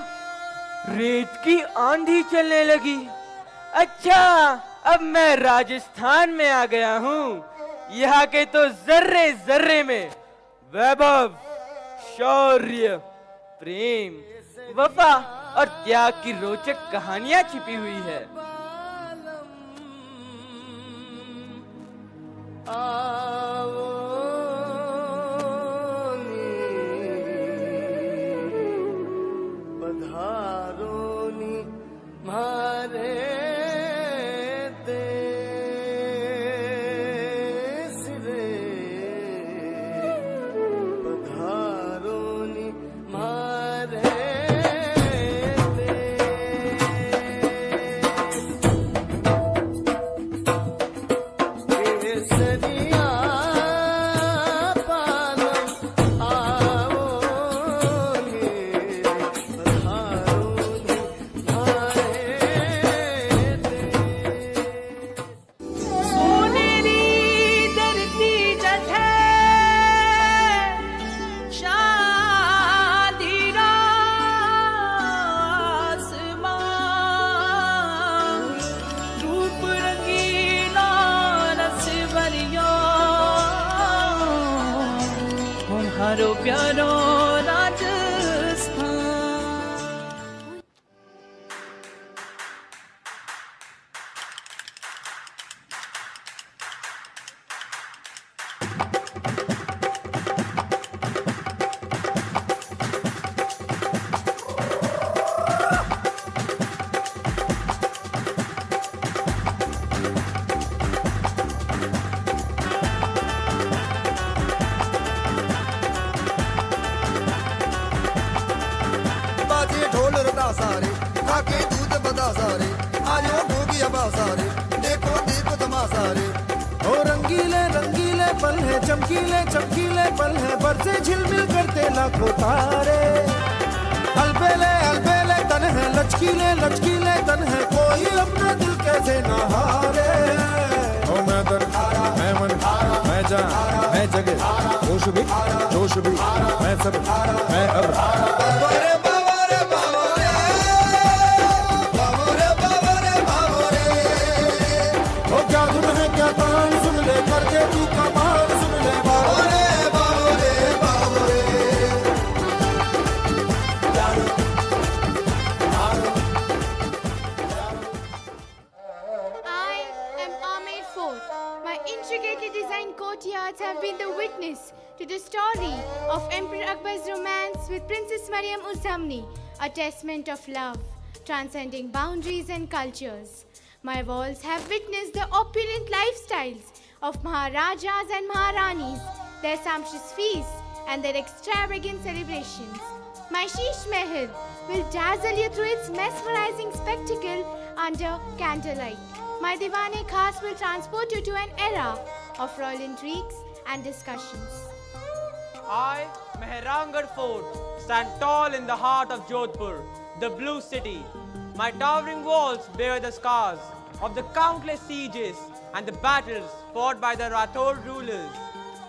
रेत की आंधी चलने लगी। अच्छा, अब मैं राजस्थान में आ गया हूँ। यहाँ के तो जर्रे जर्रे में वैभव, शौर्य, प्रेम, वफा और त्याग की रोचक कहानियां छिपी हुई है। पधारोनी मारे देश रे, पधारोनी मारे केसरिया पालम आओगे, पधारोनी सोनेरी धरती जठे शादी आसमान, रूप रंगीला रस भरियो, हमारो प्यारो राजस्थान। बाजे ढोल रटा सारे, खाके दूध बता सारे, आयो भोगिया बा सारे, देखो दीप तमाशा रे। ओ रंगीले रंगीले पल है, चमकीले चमकीले पल है, बरसे झिलमिल करते लाखों तारे। अलबेले अलबेले तन है, लचकीले लचकीले तन है, कोई अपना दिल कैसे न हारे। ओ मैं दर, मैं मन, मैं जान, मैं जगह, होश भी जोश भी, मैं सब, मैं अब। बाबरे बाबरे बाबरे, बाबरे बाबरे बाबरे, ओ क्या धुन है क्या तान, सुन ले करके तू कमाल, सुन ले बाबरे बाबरे बाबरे। I am Ahmed Fort. My intricately designed courtyards have been the witness to the story of Emperor Akbar's romance with Princess Mariam Uz-Zamni, a testament of love, transcending boundaries and cultures. My walls have witnessed the opulent lifestyles of Maharajas and Maharanis, their sumptuous feasts and their extravagant celebrations. My Sheesh Mahal will dazzle you through its mesmerizing spectacle under candlelight. My Diwan-e Khas will transport you to an era of royal intrigues and discussions. I, Mehrangarh Fort, stand tall in the heart of Jodhpur, the blue city. My towering walls bear the scars of the countless sieges and the battles fought by the Rathod rulers.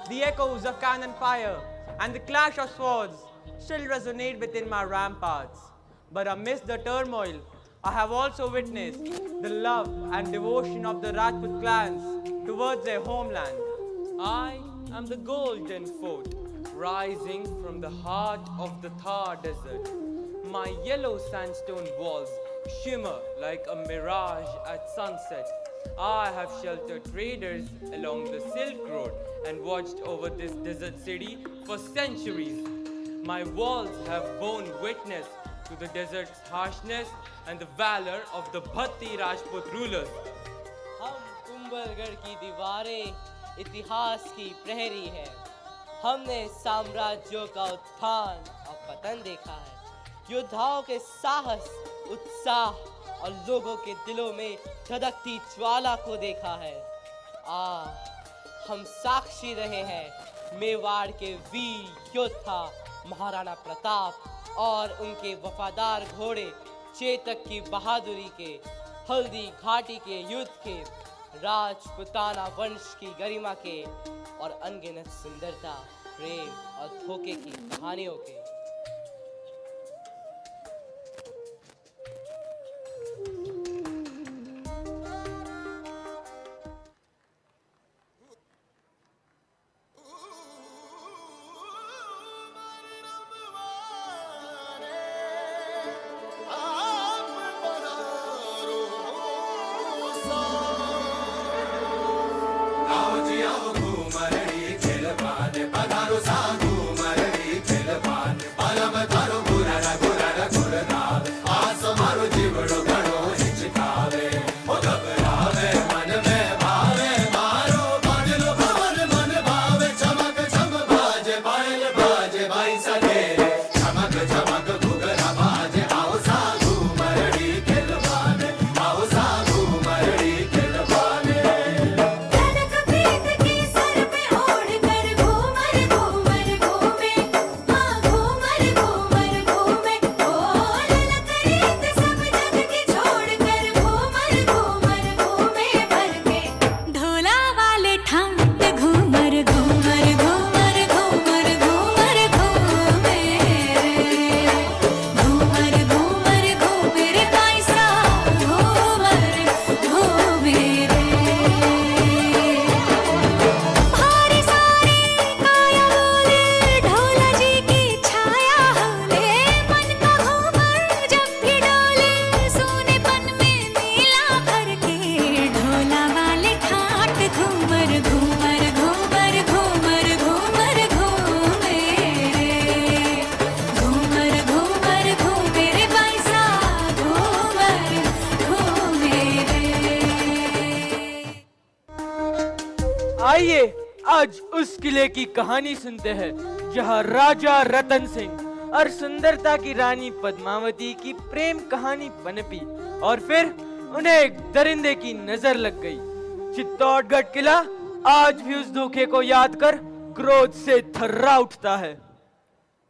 The echoes of cannon fire and the clash of swords still resonate within my ramparts. But amidst the turmoil, I have also witnessed the love and devotion of the Rajput clans towards their homeland. I am the golden fort, rising from the heart of the Thar desert. My yellow sandstone walls shimmer like a mirage at sunset. I have sheltered traders along the Silk Road and watched over this desert city for centuries. My walls have borne witness to the desert's harshness and the valor of the Bhatti Rajput rulers. हम कुंभलगढ़ की दीवारें इतिहास की प्रहरी है। हमने साम्राज्यों का उत्थान और पतन देखा है। योद्धाओं के साहस, उत्साह और लोगों के दिलों में धधकती ज्वाला को देखा है। हम साक्षी रहे हैं मेवाड़ के वीर योद्धा महाराणा प्रताप और उनके वफादार घोड़े चेतक की बहादुरी के, हल्दी घाटी के युद्ध के, राजपुताना वंश की गरिमा के और अनगिनत सुंदरता, प्रेम और धोखे की कहानियों के। आइए आज उस किले की कहानी सुनते हैं जहां राजा रतन सिंह और सुंदरता की रानी पद्मावती की प्रेम कहानी पनपी और फिर उन्हें एक दरिंदे की नजर लग गई। चित्तौड़गढ़ किला आज भी उस धोखे को याद कर क्रोध से थर्रा उठता है।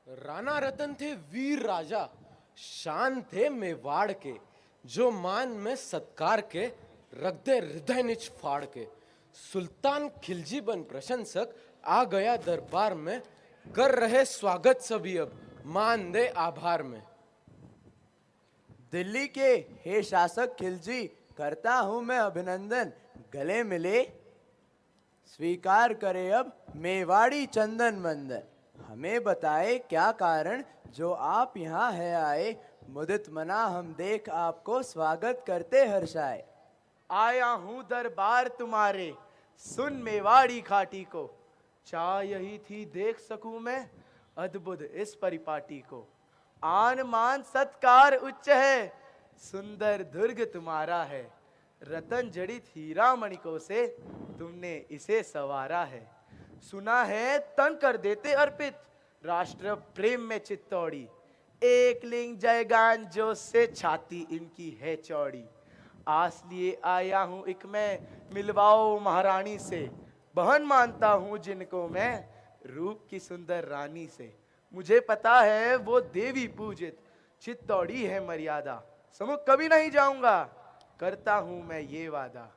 राणा रतन थे वीर राजा, शान थे मेवाड़ के, जो मान में सत्कार के रख दे हृदय निच फाड़ के। सुल्तान खिलजी बन प्रशंसक आ गया दरबार में, कर रहे स्वागत सभी अब मान दे आभार में। दिल्ली के हे शासक खिलजी, करता हूं मैं अभिनंदन, गले मिले स्वीकार करे अब मेवाड़ी चंदन बंदन। हमें बताए क्या कारण जो आप यहाँ है आए, मुदित मना हम देख आपको स्वागत करते हर्षाए। आया हूँ दरबार तुम्हारे, सुन मेवाड़ी खाटी को, चाह यही थी देख सकूं मैं अद्भुत इस परिपाटी को। आन मान सत्कार उच्च है, सुंदर दुर्ग तुम्हारा है, रतन जड़ित हीरा मणिकों से तुमने इसे सवारा है। सुना है तन कर देते अर्पित, राष्ट्र प्रेम में चित्तौड़ी, एक लिंग जयगान जो से छाती इनकी है चौड़ी। आस लिए आया हूँ एक मैं, मिलवाओ महारानी से, बहन मानता हूँ जिनको मैं रूप की सुंदर रानी से। मुझे पता है वो देवी पूजित, चित्तौड़ी है मर्यादा, समुख कभी नहीं जाऊंगा, करता हूँ मैं ये वादा।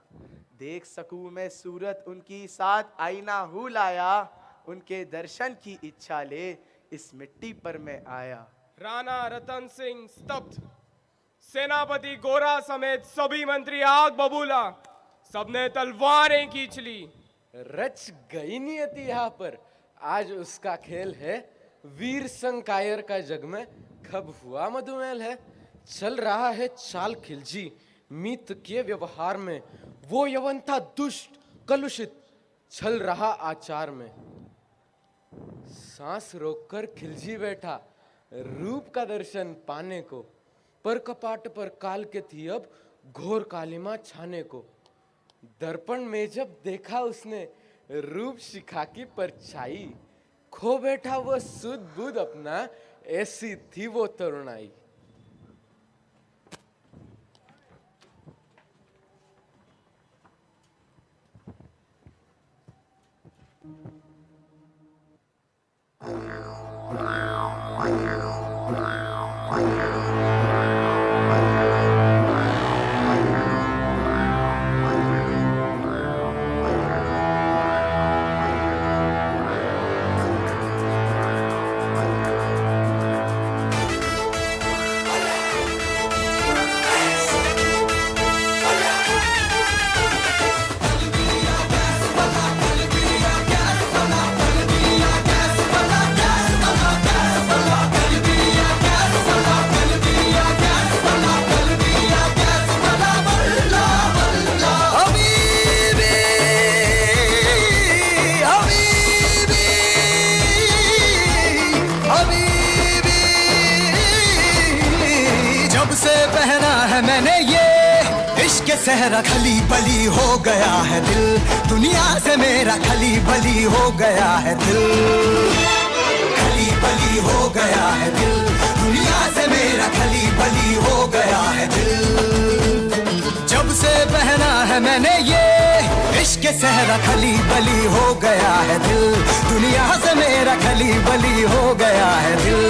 देख सकूं मैं सूरत उनकी, साथ आईना हूँ लाया, उनके दर्शन की इच्छा ले इस मिट्टी पर मैं आया। राणा रतन सिंह स्तब्ध। सेनापति गोरा समेत सभी मंत्री आग बबूला। सबने तलवारें खींच ली। रच गई नियति यहाँ पर। आज उसका खेल है। वीर संग कायर का जग में कब हुआ मधुमेल है। चल रहा है चाल खिलजी मित के व्यवहार में। वो यवन था दुष्ट कलुषित छल रहा आचार में। सांस रोककर खिलजी बैठा रूप का दर्शन पाने को। पर कपाट पर काल के थी अब घोर कालिमा छाने को। दर्पण में जब देखा उसने रूप शिखा की परछाई। खो बैठा वो सुध बुध अपना, ऐसी थी वो तरुणाई। सहरा खली बली हो गया है दिल। दुनिया से मेरा खली बली हो गया है दिल। खली बली हो गया है दिल। दुनिया से मेरा खली बली हो गया है दिल। जब से पहना है मैंने ये इश्क सहरा खली बली हो गया है दिल। दुनिया से मेरा खली बली हो गया है दिल।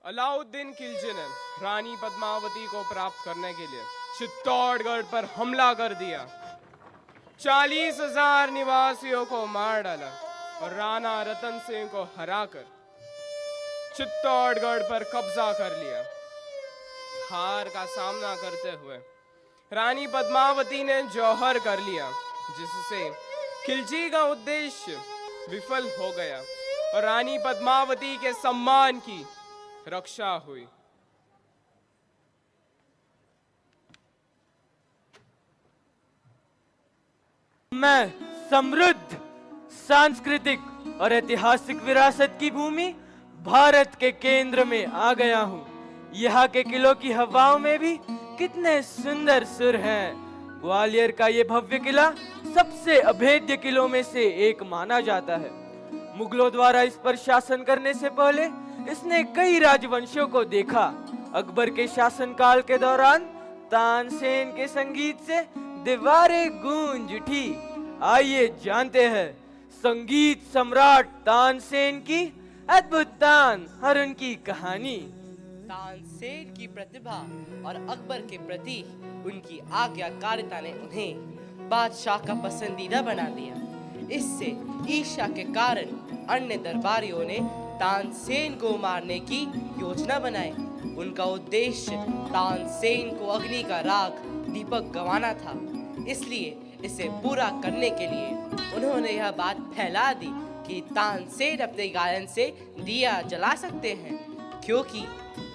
अलाउद्दीन खिलजी ने रानी पद्मावती को प्राप्त करने के लिए चित्तौड़गढ़ पर हमला कर दिया। 40,000 निवासियों को मार डाला और राणा रतन सिंह को हराकर चित्तौड़गढ़ पर कब्जा कर लिया। हार का सामना करते हुए रानी पद्मावती ने जौहर कर लिया, जिससे खिलजी का उद्देश्य विफल हो गया और रानी पद्मावती के सम्मान की रक्षा हुई। मैं समृद्ध सांस्कृतिक और ऐतिहासिक विरासत की भूमि भारत के केंद्र में आ गया हूँ। यहाँ के किलों की हवाओं में भी कितने सुंदर सुर हैं। ग्वालियर का ये भव्य किला सबसे अभेद्य किलों में से एक माना जाता है। मुगलों द्वारा इस पर शासन करने से पहले इसने कई राजवंशों को देखा। अकबर के शासनकाल के दौरान तानसेन के संगीत से दीवारें गूंज उठी। आइए जानते हैं संगीत सम्राट तानसेन की अद्भुत तान और उनकी कहानी। तानसेन की प्रतिभा और अकबर के प्रति उनकी आज्ञाकारिता ने उन्हें बादशाह का पसंदीदा बना दिया। इससे ईर्ष्या के कारण अन्य दरबारियों ने तानसेन को मारने की योजना बनाई। उनका उद्देश्य तानसेन को अग्नि का राग दीपक गंवाना था। इसलिए इसे पूरा करने के लिए उन्होंने यह बात फैला दी कि तानसेन अपने गायन से दिया जला सकते हैं, क्योंकि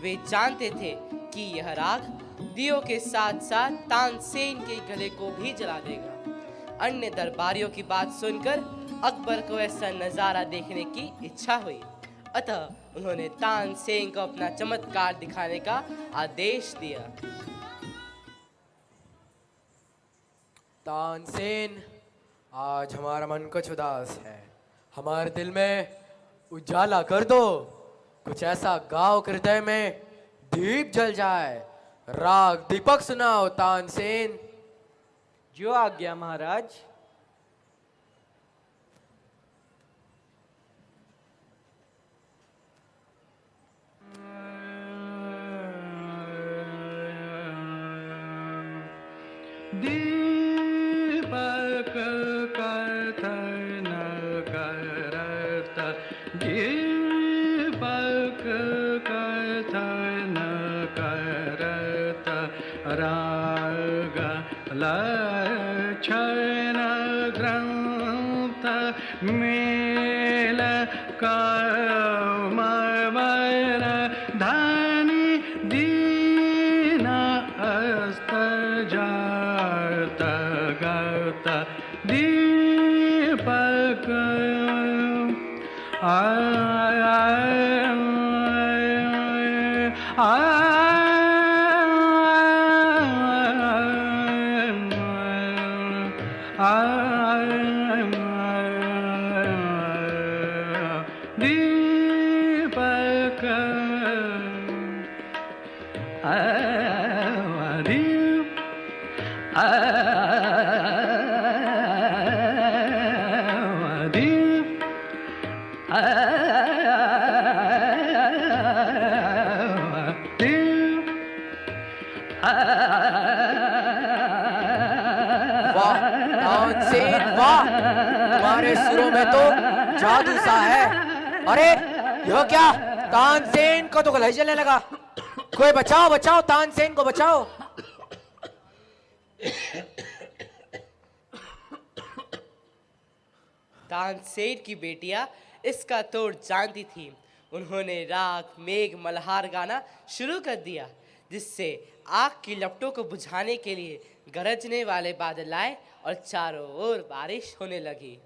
वे जानते थे कि यह राग दियों के साथ साथ तानसेन के गले को भी जला देगा। अन्य दरबारियों की बात सुनकर अकबर को ऐसा नजारा देखने की इच्छा हुई, अतः उन्होंने तानसेन को अपना चमत्कार दिखाने का आदेश दिया। तानसेन, आज हमारा मन कुछ उदास है, हमारे दिल में उजाला कर दो। कुछ ऐसा गाओ कि हृदय में दीप जल जाए। राग दीपक सुनाओ तानसेन। जो आज्ञा महाराज। दीपक कथन करत दीपक कथन करत राग लक्षण ग्रंथ मेल कमवर धनी दीन अस्त जात गत दीपक दीपक वाह तानसेन वाह, तुम्हारे सुरों में तो जादू सा है। अरे यह क्या, तानसेन को तो गले चलने लगा। कोई बचाओ बचाओ, तानसेन को बचाओ। तानसेन की बेटियां इसका तोड़ जानती थी। उन्होंने राग मेघ मल्हार गाना शुरू कर दिया, जिससे आग की लपटों को बुझाने के लिए गरजने वाले बादल आए और चारों ओर बारिश होने लगी।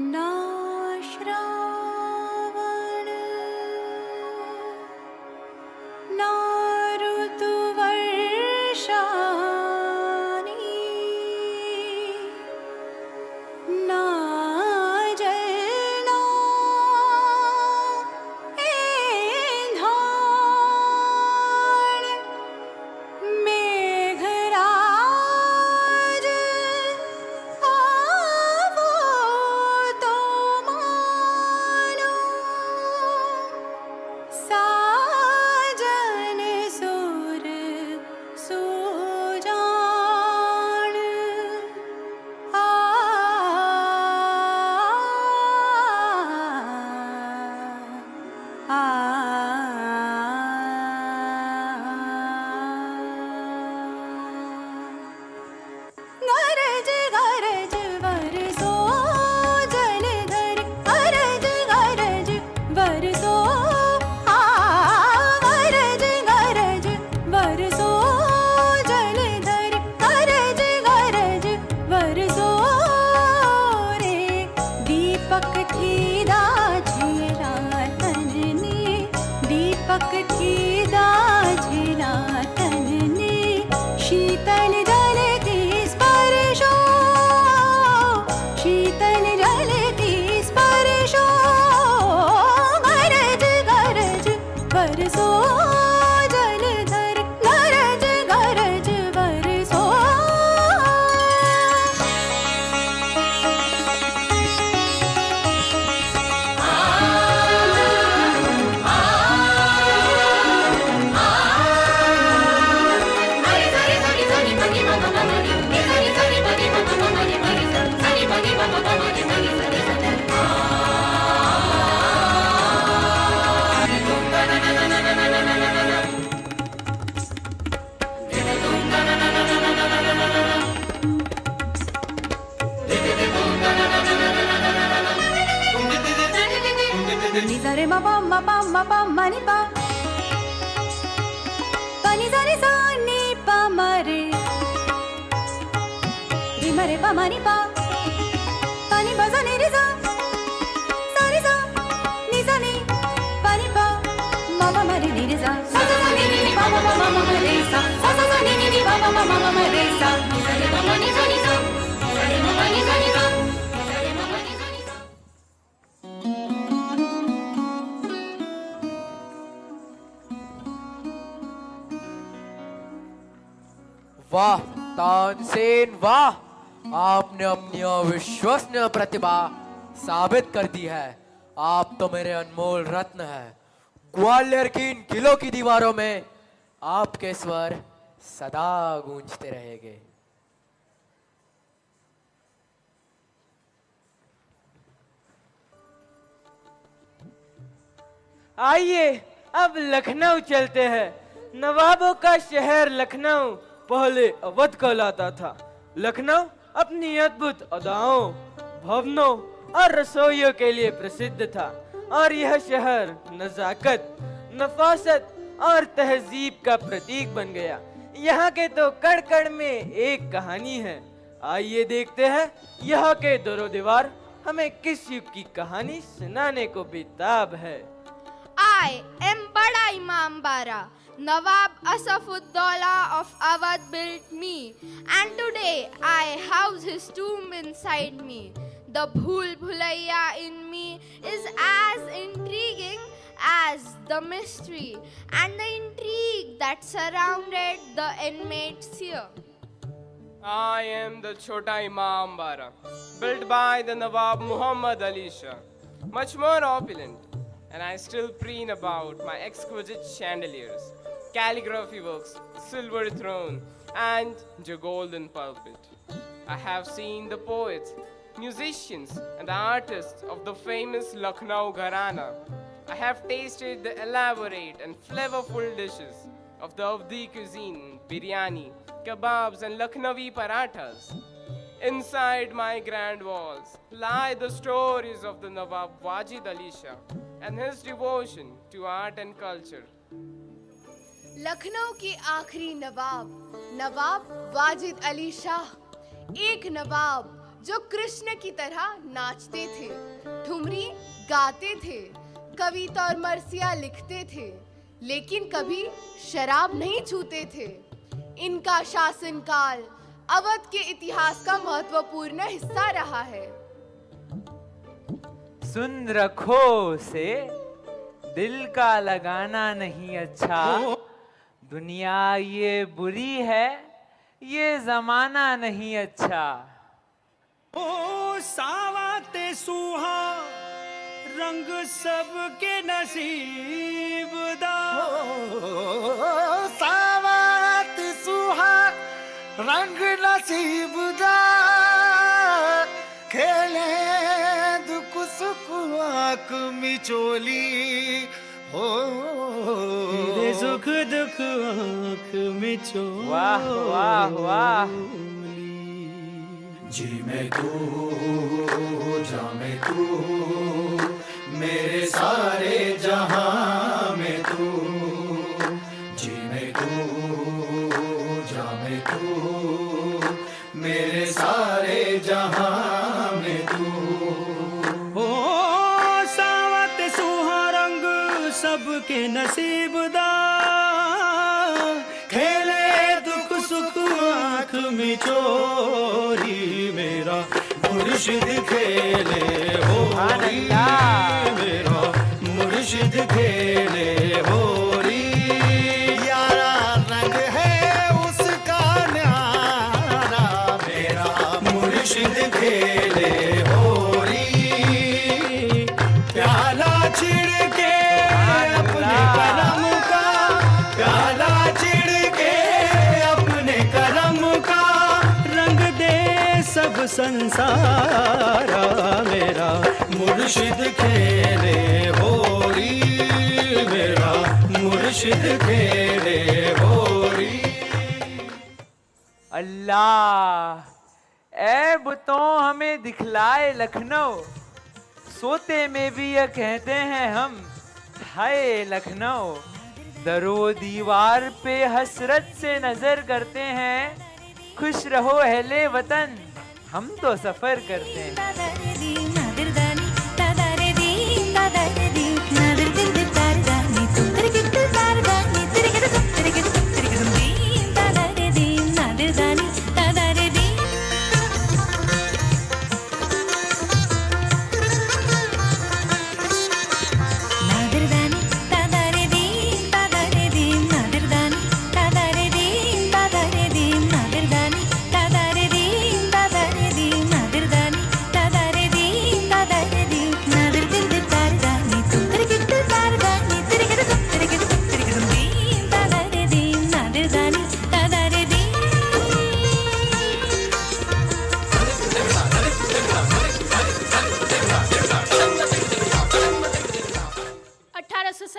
ना श्रावण ना ऋतुवर्षाणि ना जल ईंधण मेघराज आवो तो मानो साजन सुर सुजान आ गरज गरज बरसो जलधर गरज गरज बरसो गरज गरज बरसो जलधर गरज गरज बरसो रे दीपक थी दाझिला तनने दीपक थी दाझिला तनने शीतल जलती स्पर्शो शीतल जलती स्पर्शो गरज गरज बरसो जलधर गरज गरज बरसो निजरे मा पा मनि पा pani zani sa ni pa mare ri mare pa mani pa pani ba za ni ri sa sa ri sa ni sa ni pani pa ma ma ma ri ri sa sa sa ni ni pa ma ma ma ma ri sa sa sa ni ni pa ma ma ma ma ri sa ni sa ri pa ma ni sa ni sa sa ri ma ma ni sa ni sa वाह तानसेन वाह, आपने अपनी अविश्वसनीय प्रतिभा साबित कर दी है। आप तो मेरे अनमोल रत्न हैं। ग्वालियर की इन किलों की दीवारों में आपके स्वर सदा गूंजते रहेंगे। आइए अब लखनऊ चलते हैं। नवाबों का शहर लखनऊ पहले अवध कहलाता था। लखनऊ अपनी अद्भुत अदाओं, भवनों और रसोइयों के लिए प्रसिद्ध था और यह शहर नजाकत, नफासत और तहजीब का प्रतीक बन गया। यहाँ के तो कड़ कड़ में एक कहानी है। आइए देखते हैं यहाँ के दरो दीवार हमें किस युग की कहानी सुनाने को बेताब है। I am Bada Imam Bara. Nawab Asafuddaula of Awadh built me, and today I house his tomb inside me. The Bhul Bhulaiya in me is as intriguing as the mystery and the intrigue that surrounded the inmates here. I am the Chota Imam Bara, built by the Nawab Muhammad Ali Shah, much more opulent, and I still preen about my exquisite chandeliers, calligraphy works, silver throne, and the golden pulpit. I have seen the poets, musicians, and artists of the famous Lucknow Gharana. I have tasted the elaborate and flavorful dishes of the Avdi cuisine, biryani, kebabs, and Lucknowi parathas. Inside my grand walls lie the stories of the Nawab Wajid Ali Shah and his devotion to art and culture. Lucknow के आखिरी नवाब वाजिद अली शाह, एक नवाब जो कृष्ण की तरह नाचते थे, ठुमरी गाते थे, कविता और मरसिया लिखते थे, लेकिन कभी शराब नहीं छूते थे। इनका शासनकाल अवध के इतिहास का महत्वपूर्ण हिस्सा रहा है। सुन रखो से दिल का लगाना नहीं अच्छा, दुनिया ये बुरी है, ये जमाना नहीं अच्छा। ओ सावाते सुहा रंग सबके नसीब दा, सावत सुहा रंग नसीब दा, खेले दुख सुख आँख मिचोली हो, तेरे सुख दुख आँख मिचोली। वाह वाह वाह। जी मैं तू जा मैं तू, मेरे सारे जहां में तू। जी मैं तू जा मैं तू, मेरे सारे जहां में तू। ओ सावत सुहा रंग सबके नसीब दा, खेले दुख सुख आँख में चोरी, मेरा मुर्शिद खेले होरी, मेरा मुर्शिद खेले होरी। यारा रंग है उसका न्यारा, मेरा मुर्शिद खेले होरी। प्याला छिड़के अपने कलम का, प्याला छिड़के अपने कलम का, रंग दे सब संसारा, मेरा मुर्शिद खेले होरी, मेरा मुर्शिद खेले होरी। अल्लाह ऐ बुतों हमें दिखलाए लखनऊ, सोते में भी यह कहते हैं हम हाय लखनऊ। दरो दीवार पे हसरत से नजर करते हैं, खुश रहो अहले वतन हम तो सफर करते हैं।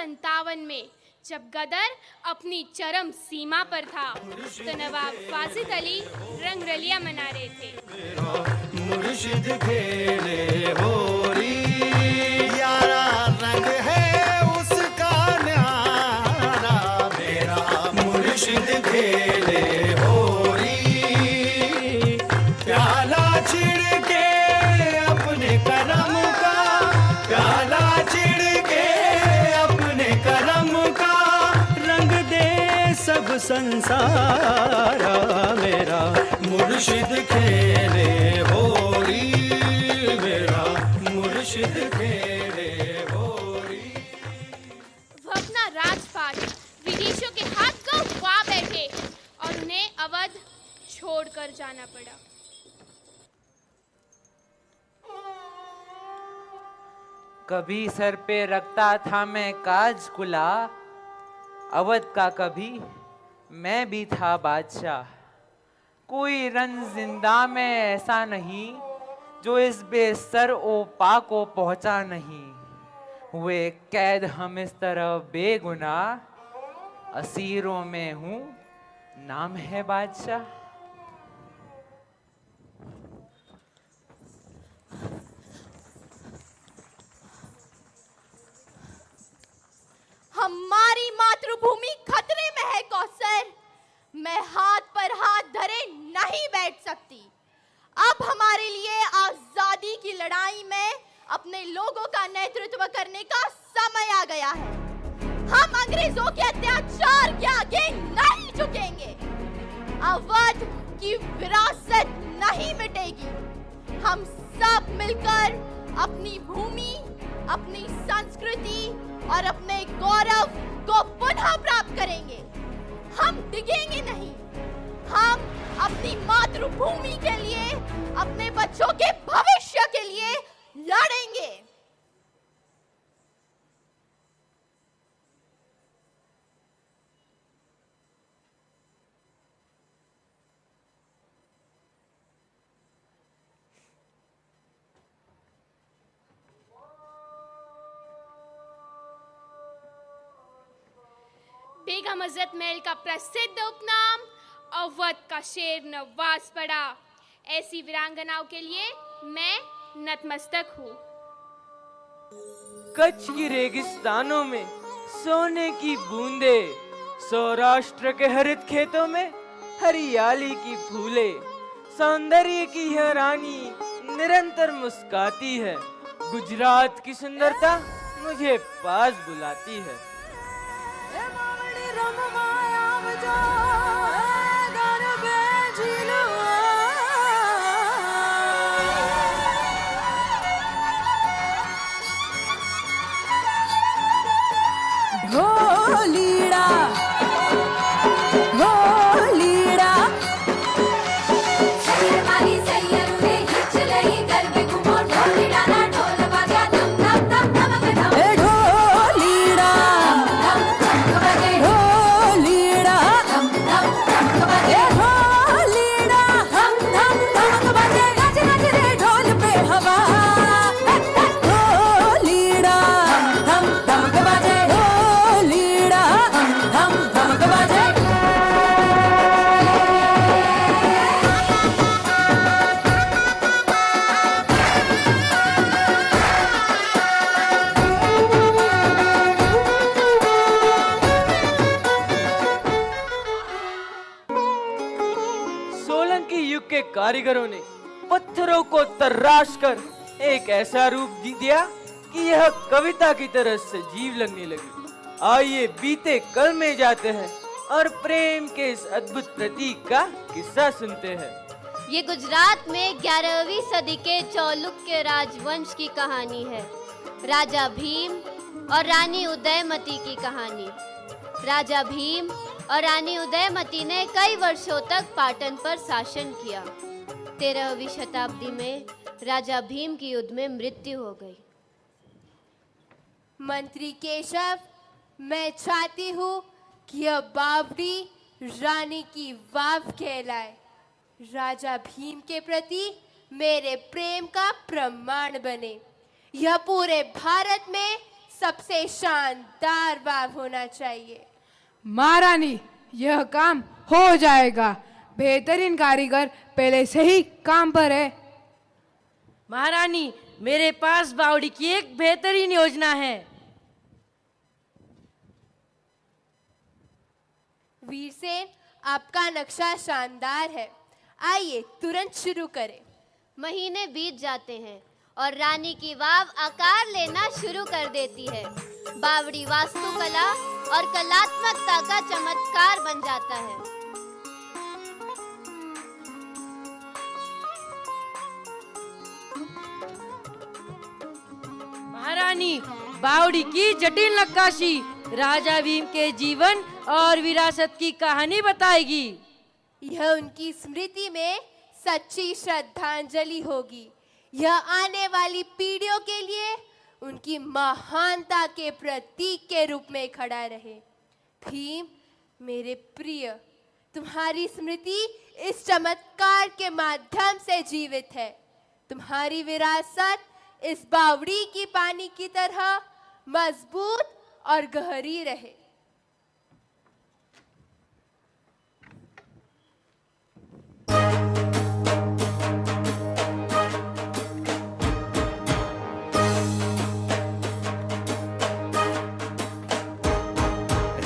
1857 में जब गदर अपनी चरम सीमा पर था तो नवाब वाजिद अली रंगरलिया मना रहे थे। मुर्शिद खेले होरी यारा रंग है उसका न्यारा मेरा मुर्शिद खेले होरी प्याला छिड़ के अपने करम का प्याला छिड़ के अपने करम का रंग दे सब संसारा मेरा मुर्शिद खेले होरी मेरा मुर्शिद खेले होरी। वो अपना राजपाट विदेशियों के हाथ को पा बैठे और उन्हें अवध छोड़कर जाना पड़ा। कभी सर पे रखता था मैं काज कुला, अवध का कभी मैं भी था बादशाह। कोई रंज जिंदा में ऐसा नहीं जो इस बेसर ओपा को पहुंचा नहीं। हुए कैद हम इस तरह बेगुनाह, असीरों में हूं नाम है बादशाह। हमारी मातृभूमि खतरे में है कौसर, मैं हाथ पर हाथ धरे नहीं बैठ सकती। अब हमारे लिए आजादी की लड़ाई में अपने लोगों का नेतृत्व करने का समय आ गया है। हम अंग्रेजों के अत्याचार के आगे नहीं झुकेंगे। अवध की विरासत नहीं मिटेगी। हम सब मिलकर अपनी भूमि, अपनी संस्कृति और अपने गौरव को पुनः प्राप्त करेंगे। हम डिगेंगे नहीं, हम अपनी मातृभूमि के लिए, अपने बच्चों के भविष्य के लिए लड़ेंगे। बेगम हजरत महल का प्रसिद्ध उपनाम अवध का शेर नवाज पड़ा। ऐसी वीरांगनाओं के लिए मैं नतमस्तक हूँ। कच्छ की रेगिस्तानों में सोने की बूंदे, सौराष्ट्र के हरित खेतों में हरियाली की फूले, सौंदर्य की यह रानी निरंतर मुस्काती है। गुजरात की सुंदरता मुझे पास बुलाती है। ढोलीड़ा ढोलीड़ा शेरवाली सैयद ने खिंच लई गरबे घुमो ढोलीड़ा ना ढोल बाजा धम धम धम धमक धम ए ढोलीड़ा धम धम बजे ढोलीड़ा धम धम धमक बजे ढोलीड़ा धम धम धमक बजे नाच नाच रे ढोल पे हवा ढोलीड़ा धम धमक बजे कारीगरों ने पत्थरों को तराश कर एक ऐसा रूप दिया कि यह कविता की तरह से जीव लगने लगी। आइए बीते कल में जाते हैं और प्रेम के इस अद्भुत प्रतीक का किस्सा सुनते हैं। ये गुजरात में 11वीं सदी के चालुक्य राजवंश की कहानी है। राजा भीम और रानी उदयमती की कहानी। राजा भीम और रानी उदयमती ने कई वर्षों तक पाटन पर शासन किया। 13वीं शताब्दी में राजा भीम की युद्ध में मृत्यु हो गई। मंत्री केशव, मैं चाहती हूँ कि यह बावड़ी रानी की वाव कहलाए। राजा भीम के प्रति मेरे प्रेम का प्रमाण बने। यह पूरे भारत में सबसे शानदार बाग होना चाहिए। महारानी, यह काम हो जाएगा। बेहतरीन कारीगर पहले से ही काम पर है। महारानी, मेरे पास बावड़ी की एक बेहतरीन योजना है। वीरसेन, आपका नक्शा शानदार है। आइए तुरंत शुरू करें। महीने बीत जाते हैं और रानी की वाव आकार लेना शुरू कर देती है। बावड़ी वास्तुकला और कलात्मकता का चमत्कार बन जाता है। महारानी, बावड़ी की जटिल नक्काशी राजा भीम के जीवन और विरासत की कहानी बताएगी। यह उनकी स्मृति में सच्ची श्रद्धांजलि होगी। यह आने वाली पीढ़ियों के लिए उनकी महानता के प्रतीक के रूप में खड़ा रहे। भीम, मेरे प्रिय, तुम्हारी स्मृति इस चमत्कार के माध्यम से जीवित है। तुम्हारी विरासत इस बावड़ी की पानी की तरह मजबूत और गहरी रहे।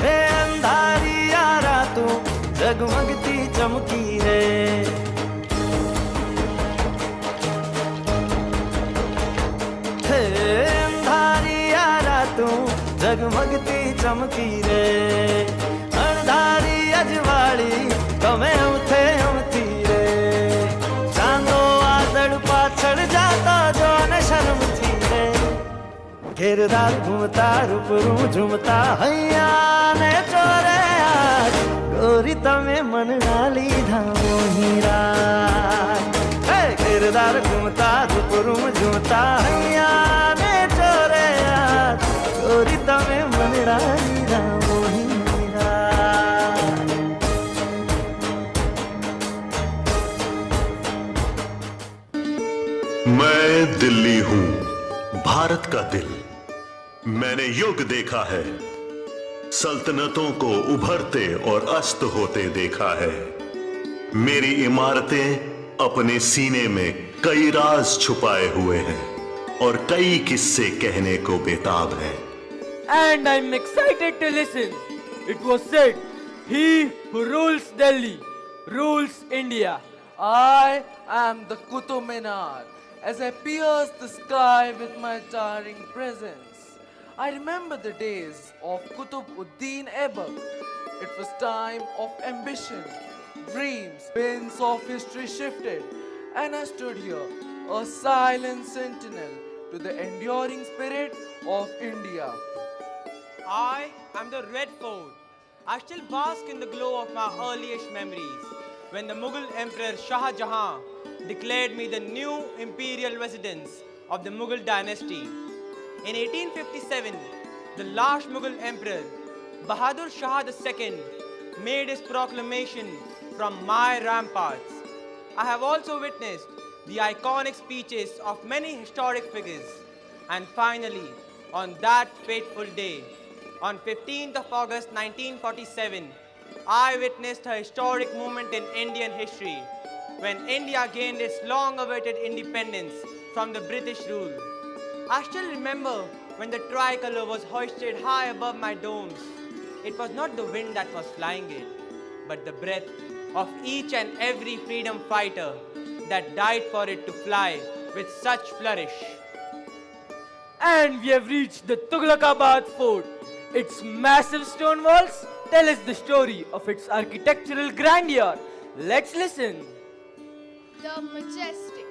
रे अंधारी यारा तू जगमगती चमकी रे, हे अंधारी यारा तू जगमगती चमकी रे, अंधारी अजवाड़ी तमे उठे उमती रे, चांदो आदड़ पाछड़ जाता जो न शर्म थी रे, घेरदार घूमता रूप रू झूमता हैया ने चोरे आज गोरी तमे मन डाली धामो हीरा, घेरदार घूमता रूप रू झूमता हैया ने चोरे आज गोरी तमे मन डाली धामो हीरा। मैं दिल्ली हूं, भारत का दिल। मैंने युग देखा है, सल्तनतों को उभरते और अस्त होते देखा है। मेरी इमारतें अपने सीने में कई राज छुपाए हुए हैं और कई किस्से कहने को बेताब हैं। And I'm excited to listen. It was said, he who rules Delhi rules India. I am the Qutub Minar as I pierce the sky with my towering presence. I remember the days of Qutb-ud-Din Aibak. It was time of ambition, dreams, winds of history shifted, and I stood here, a silent sentinel to the enduring spirit of India. I am the Red Fort. I still bask in the glow of my earliest memories, when the Mughal Emperor Shah Jahan declared me the new imperial residence of the Mughal dynasty. In 1857, the last Mughal Emperor, Bahadur Shah II, made his proclamation from my ramparts. I have also witnessed the iconic speeches of many historic figures. And finally, on that fateful day, on 15th of August 1947, I witnessed a historic moment in Indian history when India gained its long-awaited independence from the British rule. I still remember when the tricolor was hoisted high above my domes. It was not the wind that was flying it, but the breath of each and every freedom fighter that died for it to fly with such flourish. And we have reached the Tughlakabad Fort. Its massive stone walls tell us the story of its architectural grandeur. Let's listen. The majestic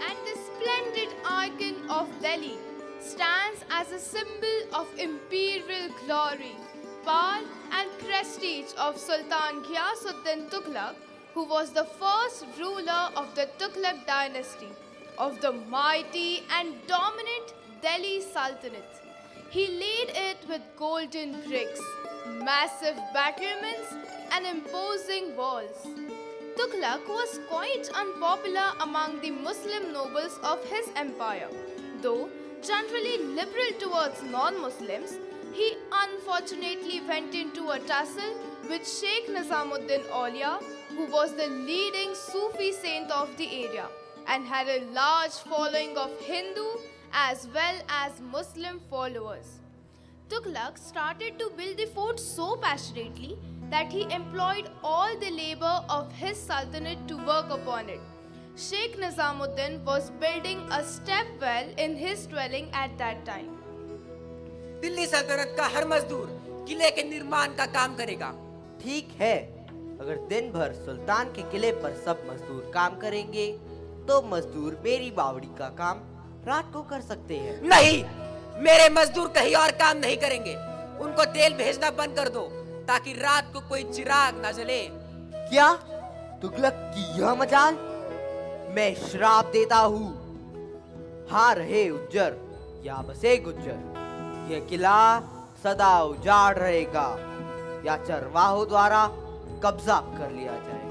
and the splendid icon of Delhi stands as a symbol of imperial glory, power and prestige of Sultan Ghiyasuddin Tughlaq, who was the first ruler of the Tughlaq dynasty of the mighty and dominant Delhi Sultanate. He laid it with golden bricks, massive battlements and imposing walls. Tughlaq was quite unpopular among the Muslim nobles of his empire, though generally liberal towards non-Muslims, he unfortunately went into a tussle with Sheikh Nizamuddin Aulia, who was the leading Sufi saint of the area and had a large following of Hindu as well as Muslim followers. Tughlaq started to build the fort so passionately that he employed all the labor of his sultanate to work upon it. Sheikh Nizamuddin was building a step well in his dwelling at that time. Delhi सल्तनत का हर मजदूर किले के निर्माण का काम करेगा। ठीक है, अगर दिन भर सुल्तान के किले पर सब मजदूर काम करेंगे तो मजदूर मेरी बावड़ी का काम रात को कर सकते हैं। नहीं, मेरे मजदूर कहीं और काम नहीं करेंगे। उनको तेल भेजना बंद कर दो ताकि रात को कोई चिराग ना जले। क्या तुगलक की यह मजाल? मैं श्राप देता हूँ, हाँ रहे उज्जर या बसे गुज्जर, यह किला सदा उजाड़ रहेगा या चरवाहों द्वारा कब्जा कर लिया जाएगा।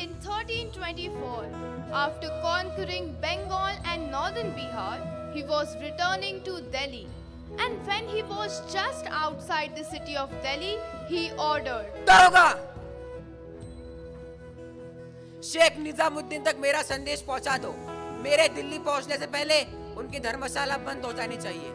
In 1324, after conquering Bengal and northern Bihar, he was returning to Delhi. And when he was just outside the city of Delhi, he ordered, दारोगा, शेख निजामुद्दीन तक मेरा संदेश पहुंचा दो। मेरे दिल्ली पहुंचने से पहले उनकी धर्मशाला बंद हो जानी चाहिए।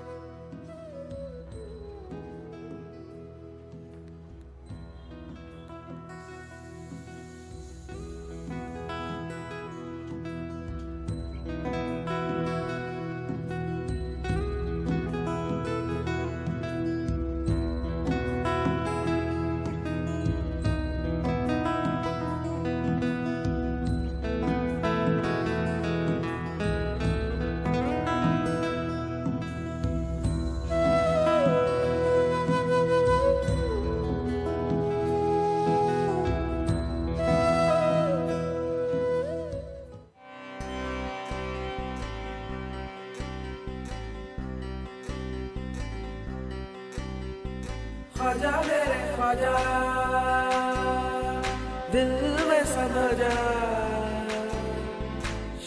ख्वाजा मेरे ख्वाजा, दिल में समा जा,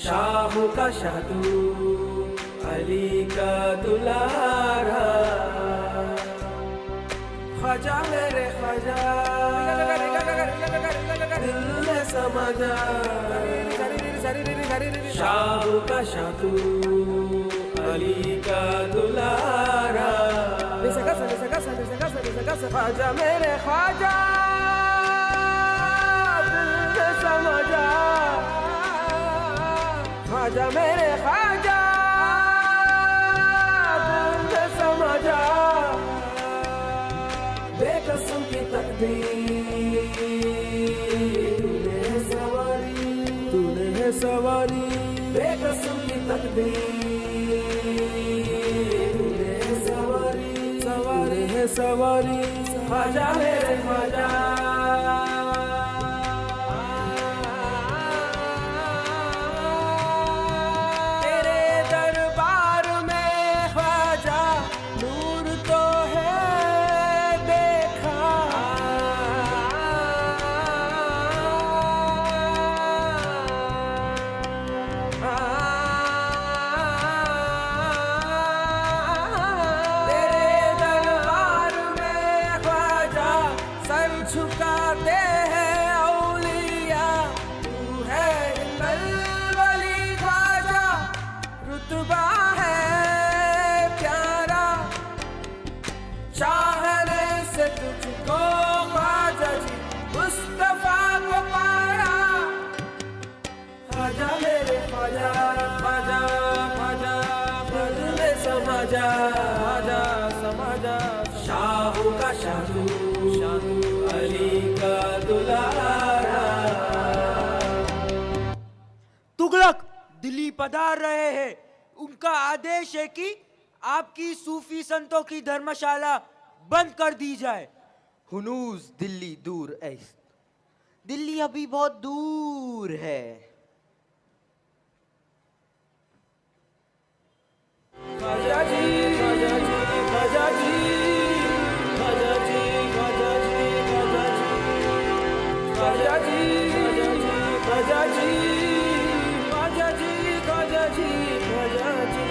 शाह का शाह तू, अली का दुलारा। ख्वाजा मेरे ख्वाजा, दिल में समा जा, शाह का शाह तू, अली का दुलारा। ख्वाजा मेरे ख्वाजा, दिल में समा जा, ख्वाजा मेरे ख्वाजा, दिल में समा जा। बेकसम की तकदीर, तूने है सवारी, तूने है सवारी, बेकसम की तकदीर, तूने है सवारी, सवारी है सवारी। ख्वाजा मेरे ख्वाजा, तेरे दरबार में ख्वाजा नूर तो है देखा। झुकाते हैं औलिया, तू है वली ख्वाजा, रुतबा है प्यारा, चाहने से तुझको ख्वाजा जी मुस्तफा को पाया। ख्वाजा मेरे ख्वाजा, ख्वाजा ख्वाजा, दिल में समा जा, ख्वाजा समा जा, शाह का शाह, अली का दुलारा। तुगलक दिल्ली पधार रहे हैं। उनका आदेश है कि आपकी सूफी संतों की धर्मशाला बंद कर दी जाए। हुनूज दिल्ली दूर ऐस्त, दिल्ली अभी बहुत दूर है। ख्वाजा जी, ख्वाजा जी, ख्वाजा जी, ख्वाजा जी, ख्वाजा जी, ख्वाजा जी, ख्वाजा जी, ख्वाजा जी, ख्वाजा जी, ख्वाजा जी, ख्वाजा जी,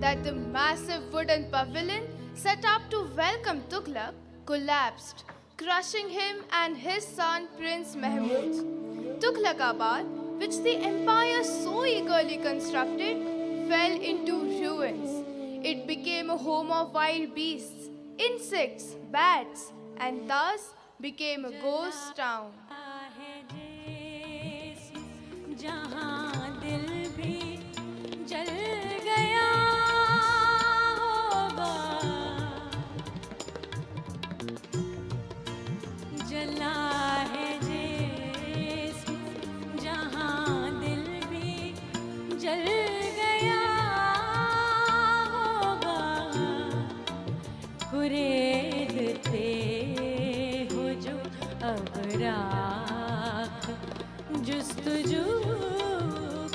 that the massive wooden pavilion set up to welcome Tughlaq collapsed, crushing him and his son Prince Mahmud. Tughlaqabad, which the empire so eagerly constructed, fell into ruins. It became a home of wild beasts, insects, bats, and thus became a ghost town. जहाँ दिल भी जल गया होगा, जला है जिस्म, जहाँ दिल भी जल गया होगा, कुरेदते हो जो अब राख जुस्तजू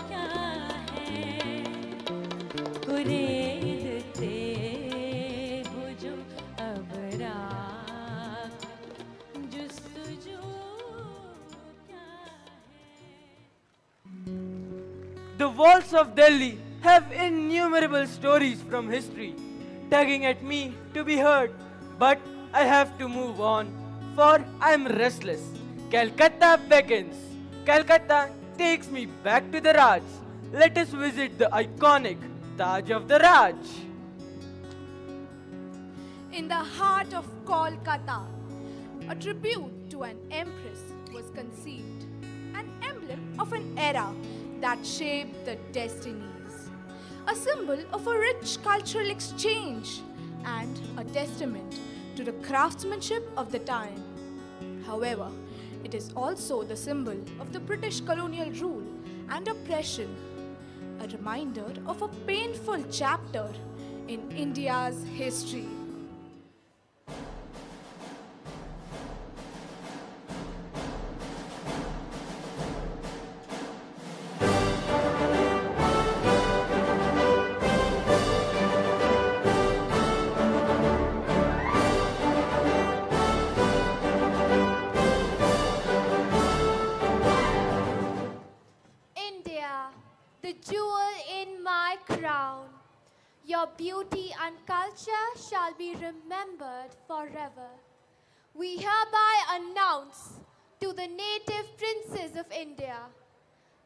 क्या है, कुरेदते हो जो अब राख जुस्तजू क्या The walls of Delhi have innumerable stories from history, tugging at me to be heard. But I have to move on, for I am restless. Calcutta beckons. Calcutta takes me back to the Raj. Let us visit the iconic Taj of the Raj. In the heart of Kolkata, a tribute to an empress was conceived, an emblem of an era that shaped the destinies, a symbol of a rich cultural exchange, and a testament to the craftsmanship of the time. However, it is also the symbol of the British colonial rule and oppression, a reminder of a painful chapter in India's history. The jewel in my crown, your beauty and culture shall be remembered forever. We hereby announce to the native princes of India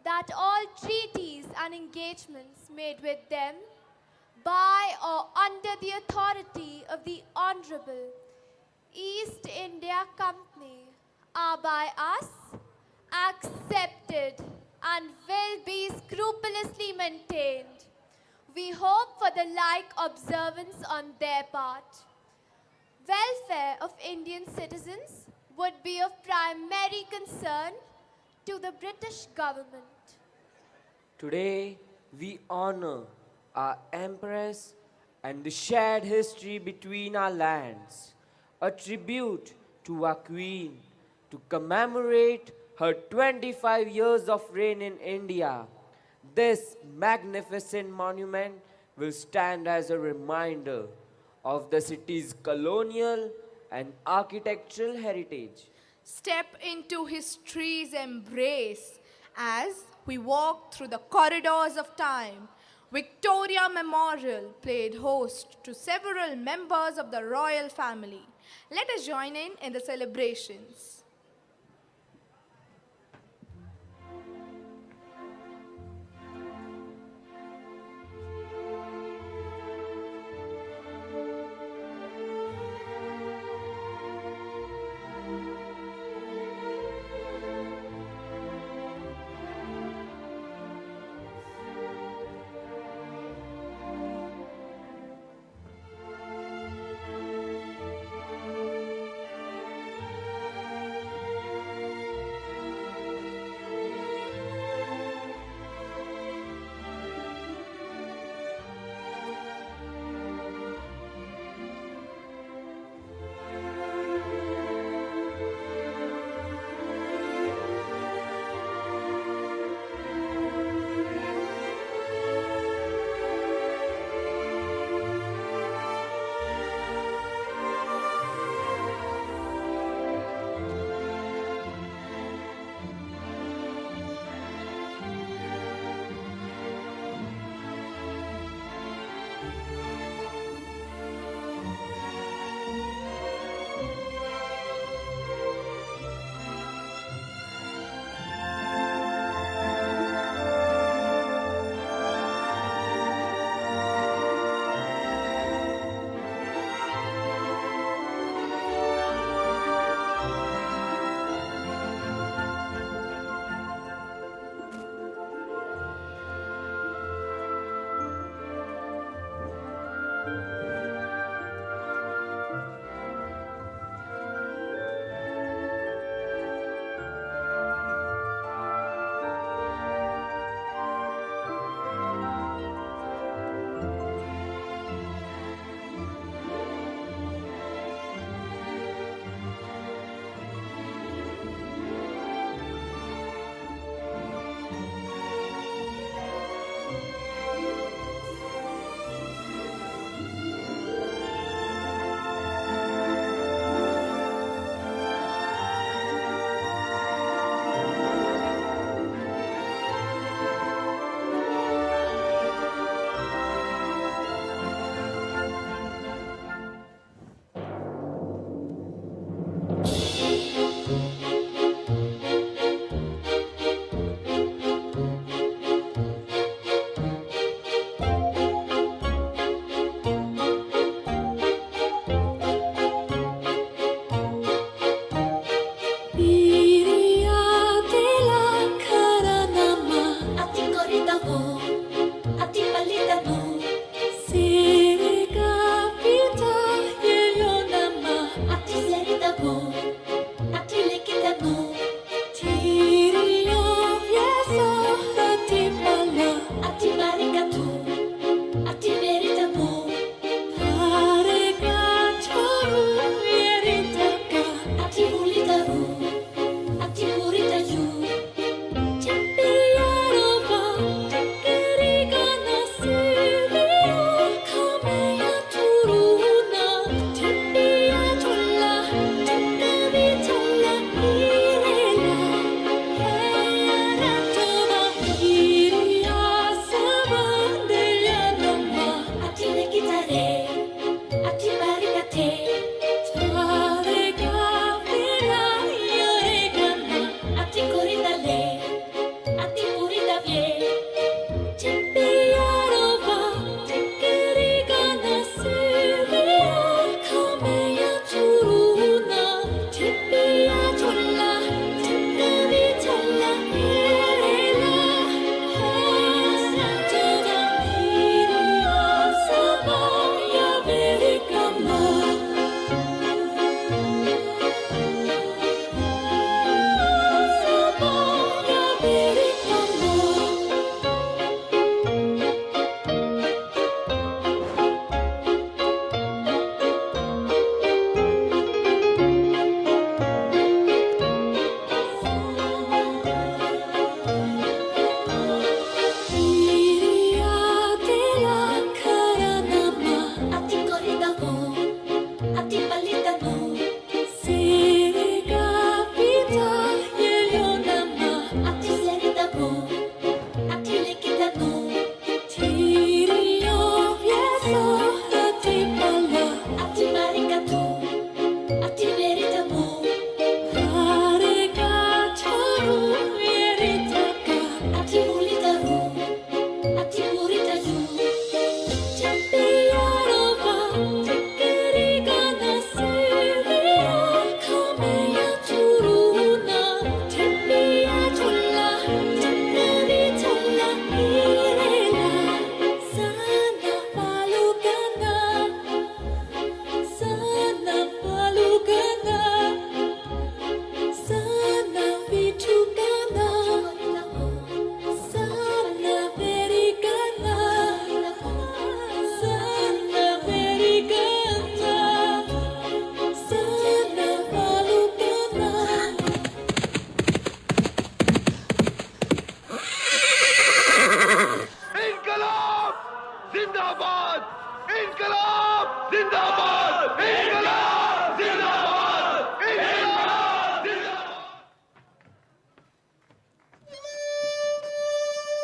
that all treaties and engagements made with them by or under the authority of the Honorable East India Company are by us accepted and will be scrupulously maintained. We hope for the like observance on their part. Welfare of Indian citizens would be of primary concern to the British government. Today, we honor our Empress and the shared history between our lands, a tribute to our Queen to commemorate her 25 years of reign in India. This magnificent monument will stand as a reminder of the city's colonial and architectural heritage. Step into history's embrace as we walk through the corridors of time. Victoria Memorial played host to several members of the royal family. Let us join in the celebrations.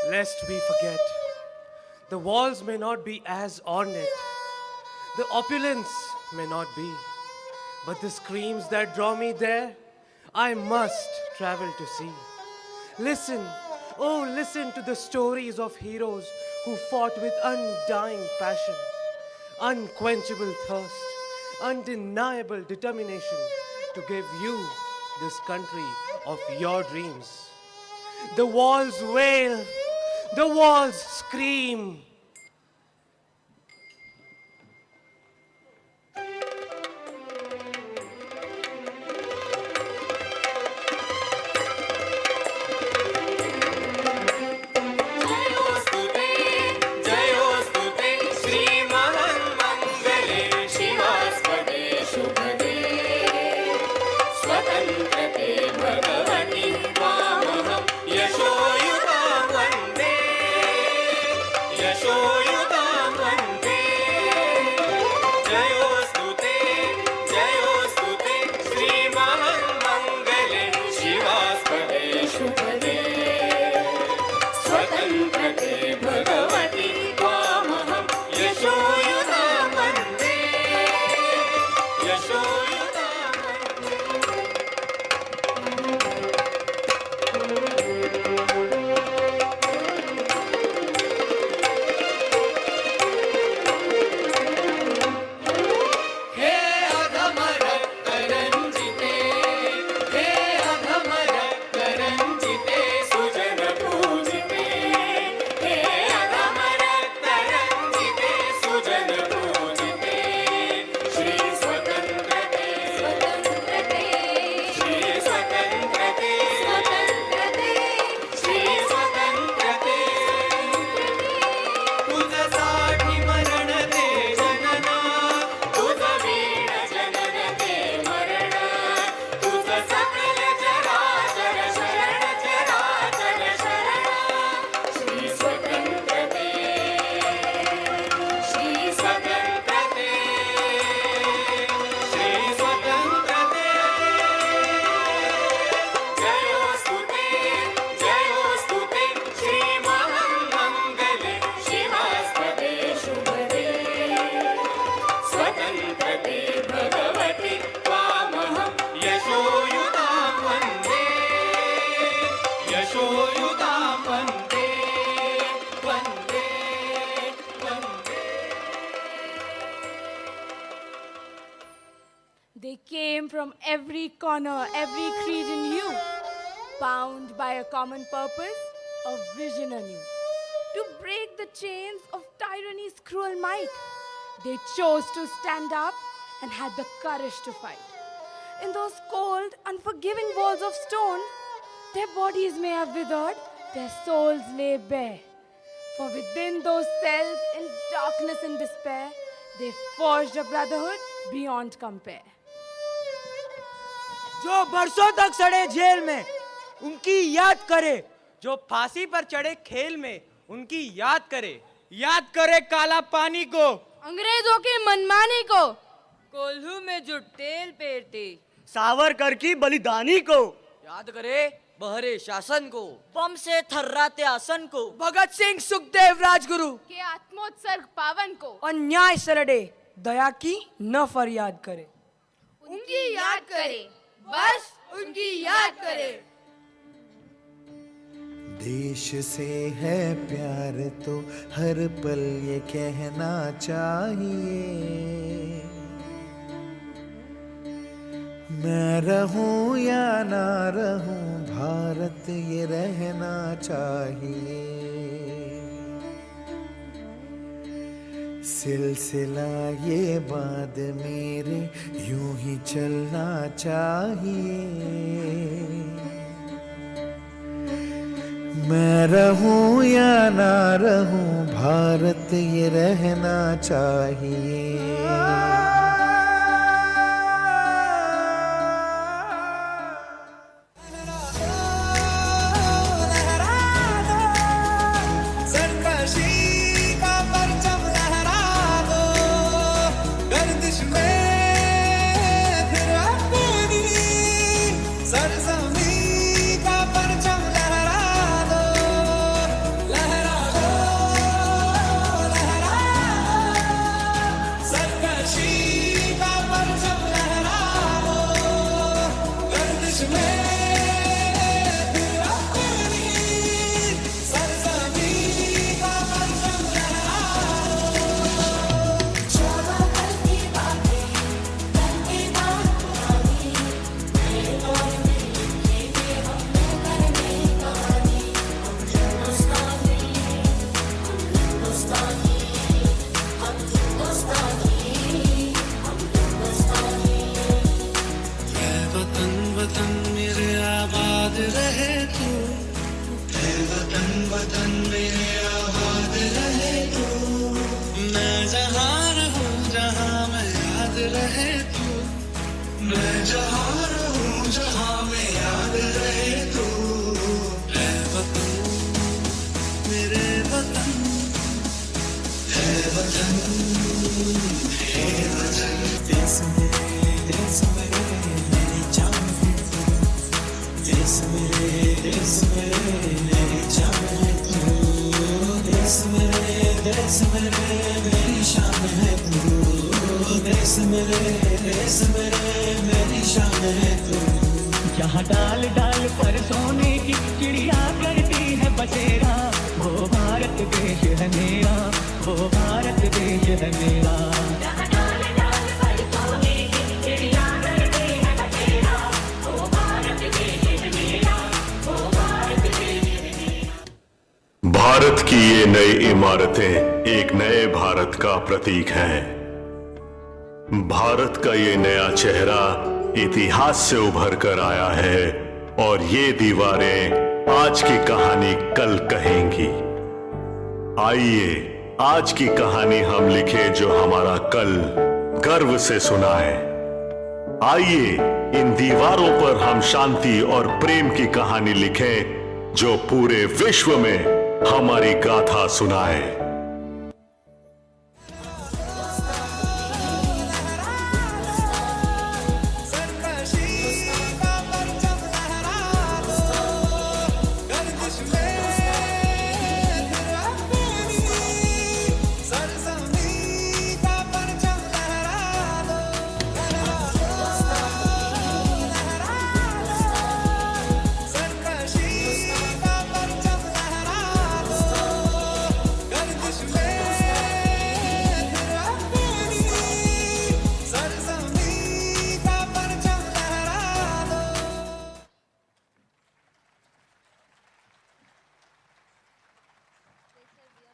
lest we forget. The walls may not be as ornate, the opulence may not be, but the screams that draw me there, I must travel to see. Listen, oh listen to the stories of heroes who fought with undying passion, unquenchable thirst, undeniable determination to give you this country of your dreams. The walls wail, the walls scream. They came from every corner, every creed in you, bound by a common purpose, a vision anew. To break the chains of tyranny's cruel might, they chose to stand up and had the courage to fight. In those cold, unforgiving walls of stone, their bodies may have withered, their souls lay bare. For within those cells, in darkness and despair, they forged a brotherhood beyond compare. जो बरसों तक सड़े jail में उनकी याद करे, जो फांसी पर चढ़े खेल में उनकी याद करे काला पानी को, अंग्रेजों की मनमानी को, कोल्हू में जो तेल पेरते, सावरकर की बलिदानी को, याद करे बहरे शासन को, बम से थर्राते आसन को, भगत सिंह सुखदेव राजगुरु के आत्मोत्सर्ग पावन को, और न्याय से लड़े दया की न फरियाद करे, उनकी याद करे, बस उनकी याद करे। देश से है प्यार तो हर पल ये कहना चाहिए, मैं रहूं या ना रहूं भारत ये रहना चाहिए। सिलसिला ये बात मेरे यूं ही चलना चाहिए, मैं रहूं या ना रहूं भारत ये रहना चाहिए। देश मेरे मेरी जान है तू, देश मेरे मेरी शान है तू, देश मेरे मेरी शान है तू। जहाँ डाल डाल पर सोने की चिड़िया करती है बसेरा, वो भारत देश है मेरा, वो भारत देश है मेरा। जहाँ डाल डाल पर सोने की चिड़िया करती है बसेरा, वो भारत देश है मेरा, वो भारत देश है मेरा। भारत की ये नई इमारतें एक नए भारत का प्रतीक हैं। भारत का ये नया चेहरा इतिहास से उभर कर आया है और ये दीवारें आज की कहानी कल कहेंगी। आइए आज की कहानी हम लिखें जो हमारा कल गर्व से सुनाए। आइए इन दीवारों पर हम शांति और प्रेम की कहानी लिखें जो पूरे विश्व में हमारी गाथा सुनाए।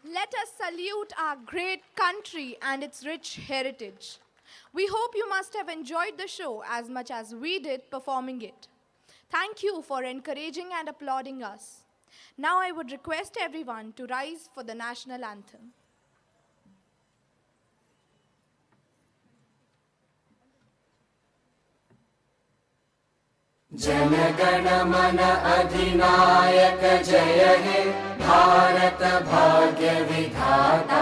Let us salute our great country and its rich heritage. We hope you must have enjoyed the show as much as we did performing it. Thank you for encouraging and applauding us. Now I would request everyone to rise for the national anthem. जनगण मन अधिनायक जय हे भारत भाग्य विधाता।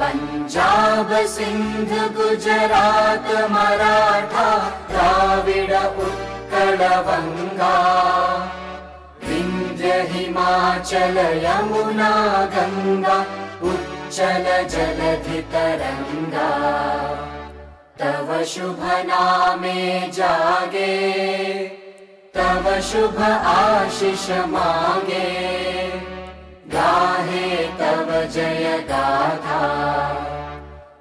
पंजाब सिंध गुजरात मराठा द्राविड़ उत्कल बंगा, विंध्य हिमाचल यमुना गंगा उच्चल जलधि तरंगा। तव शुभ नामे जागे, तव शुभ आशीष मांगे, गाहे तव जय गाथा।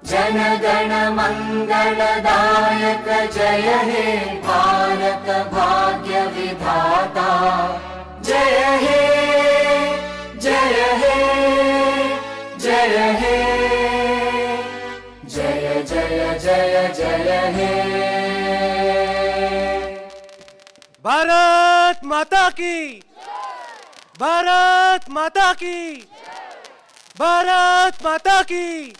जन गण मंगलदायक जय हे भारत भाग्य विधाता। जय हे जय हे जय हे जय जय जय जय हे। भारत माता की, भारत माता की, भारत माता की।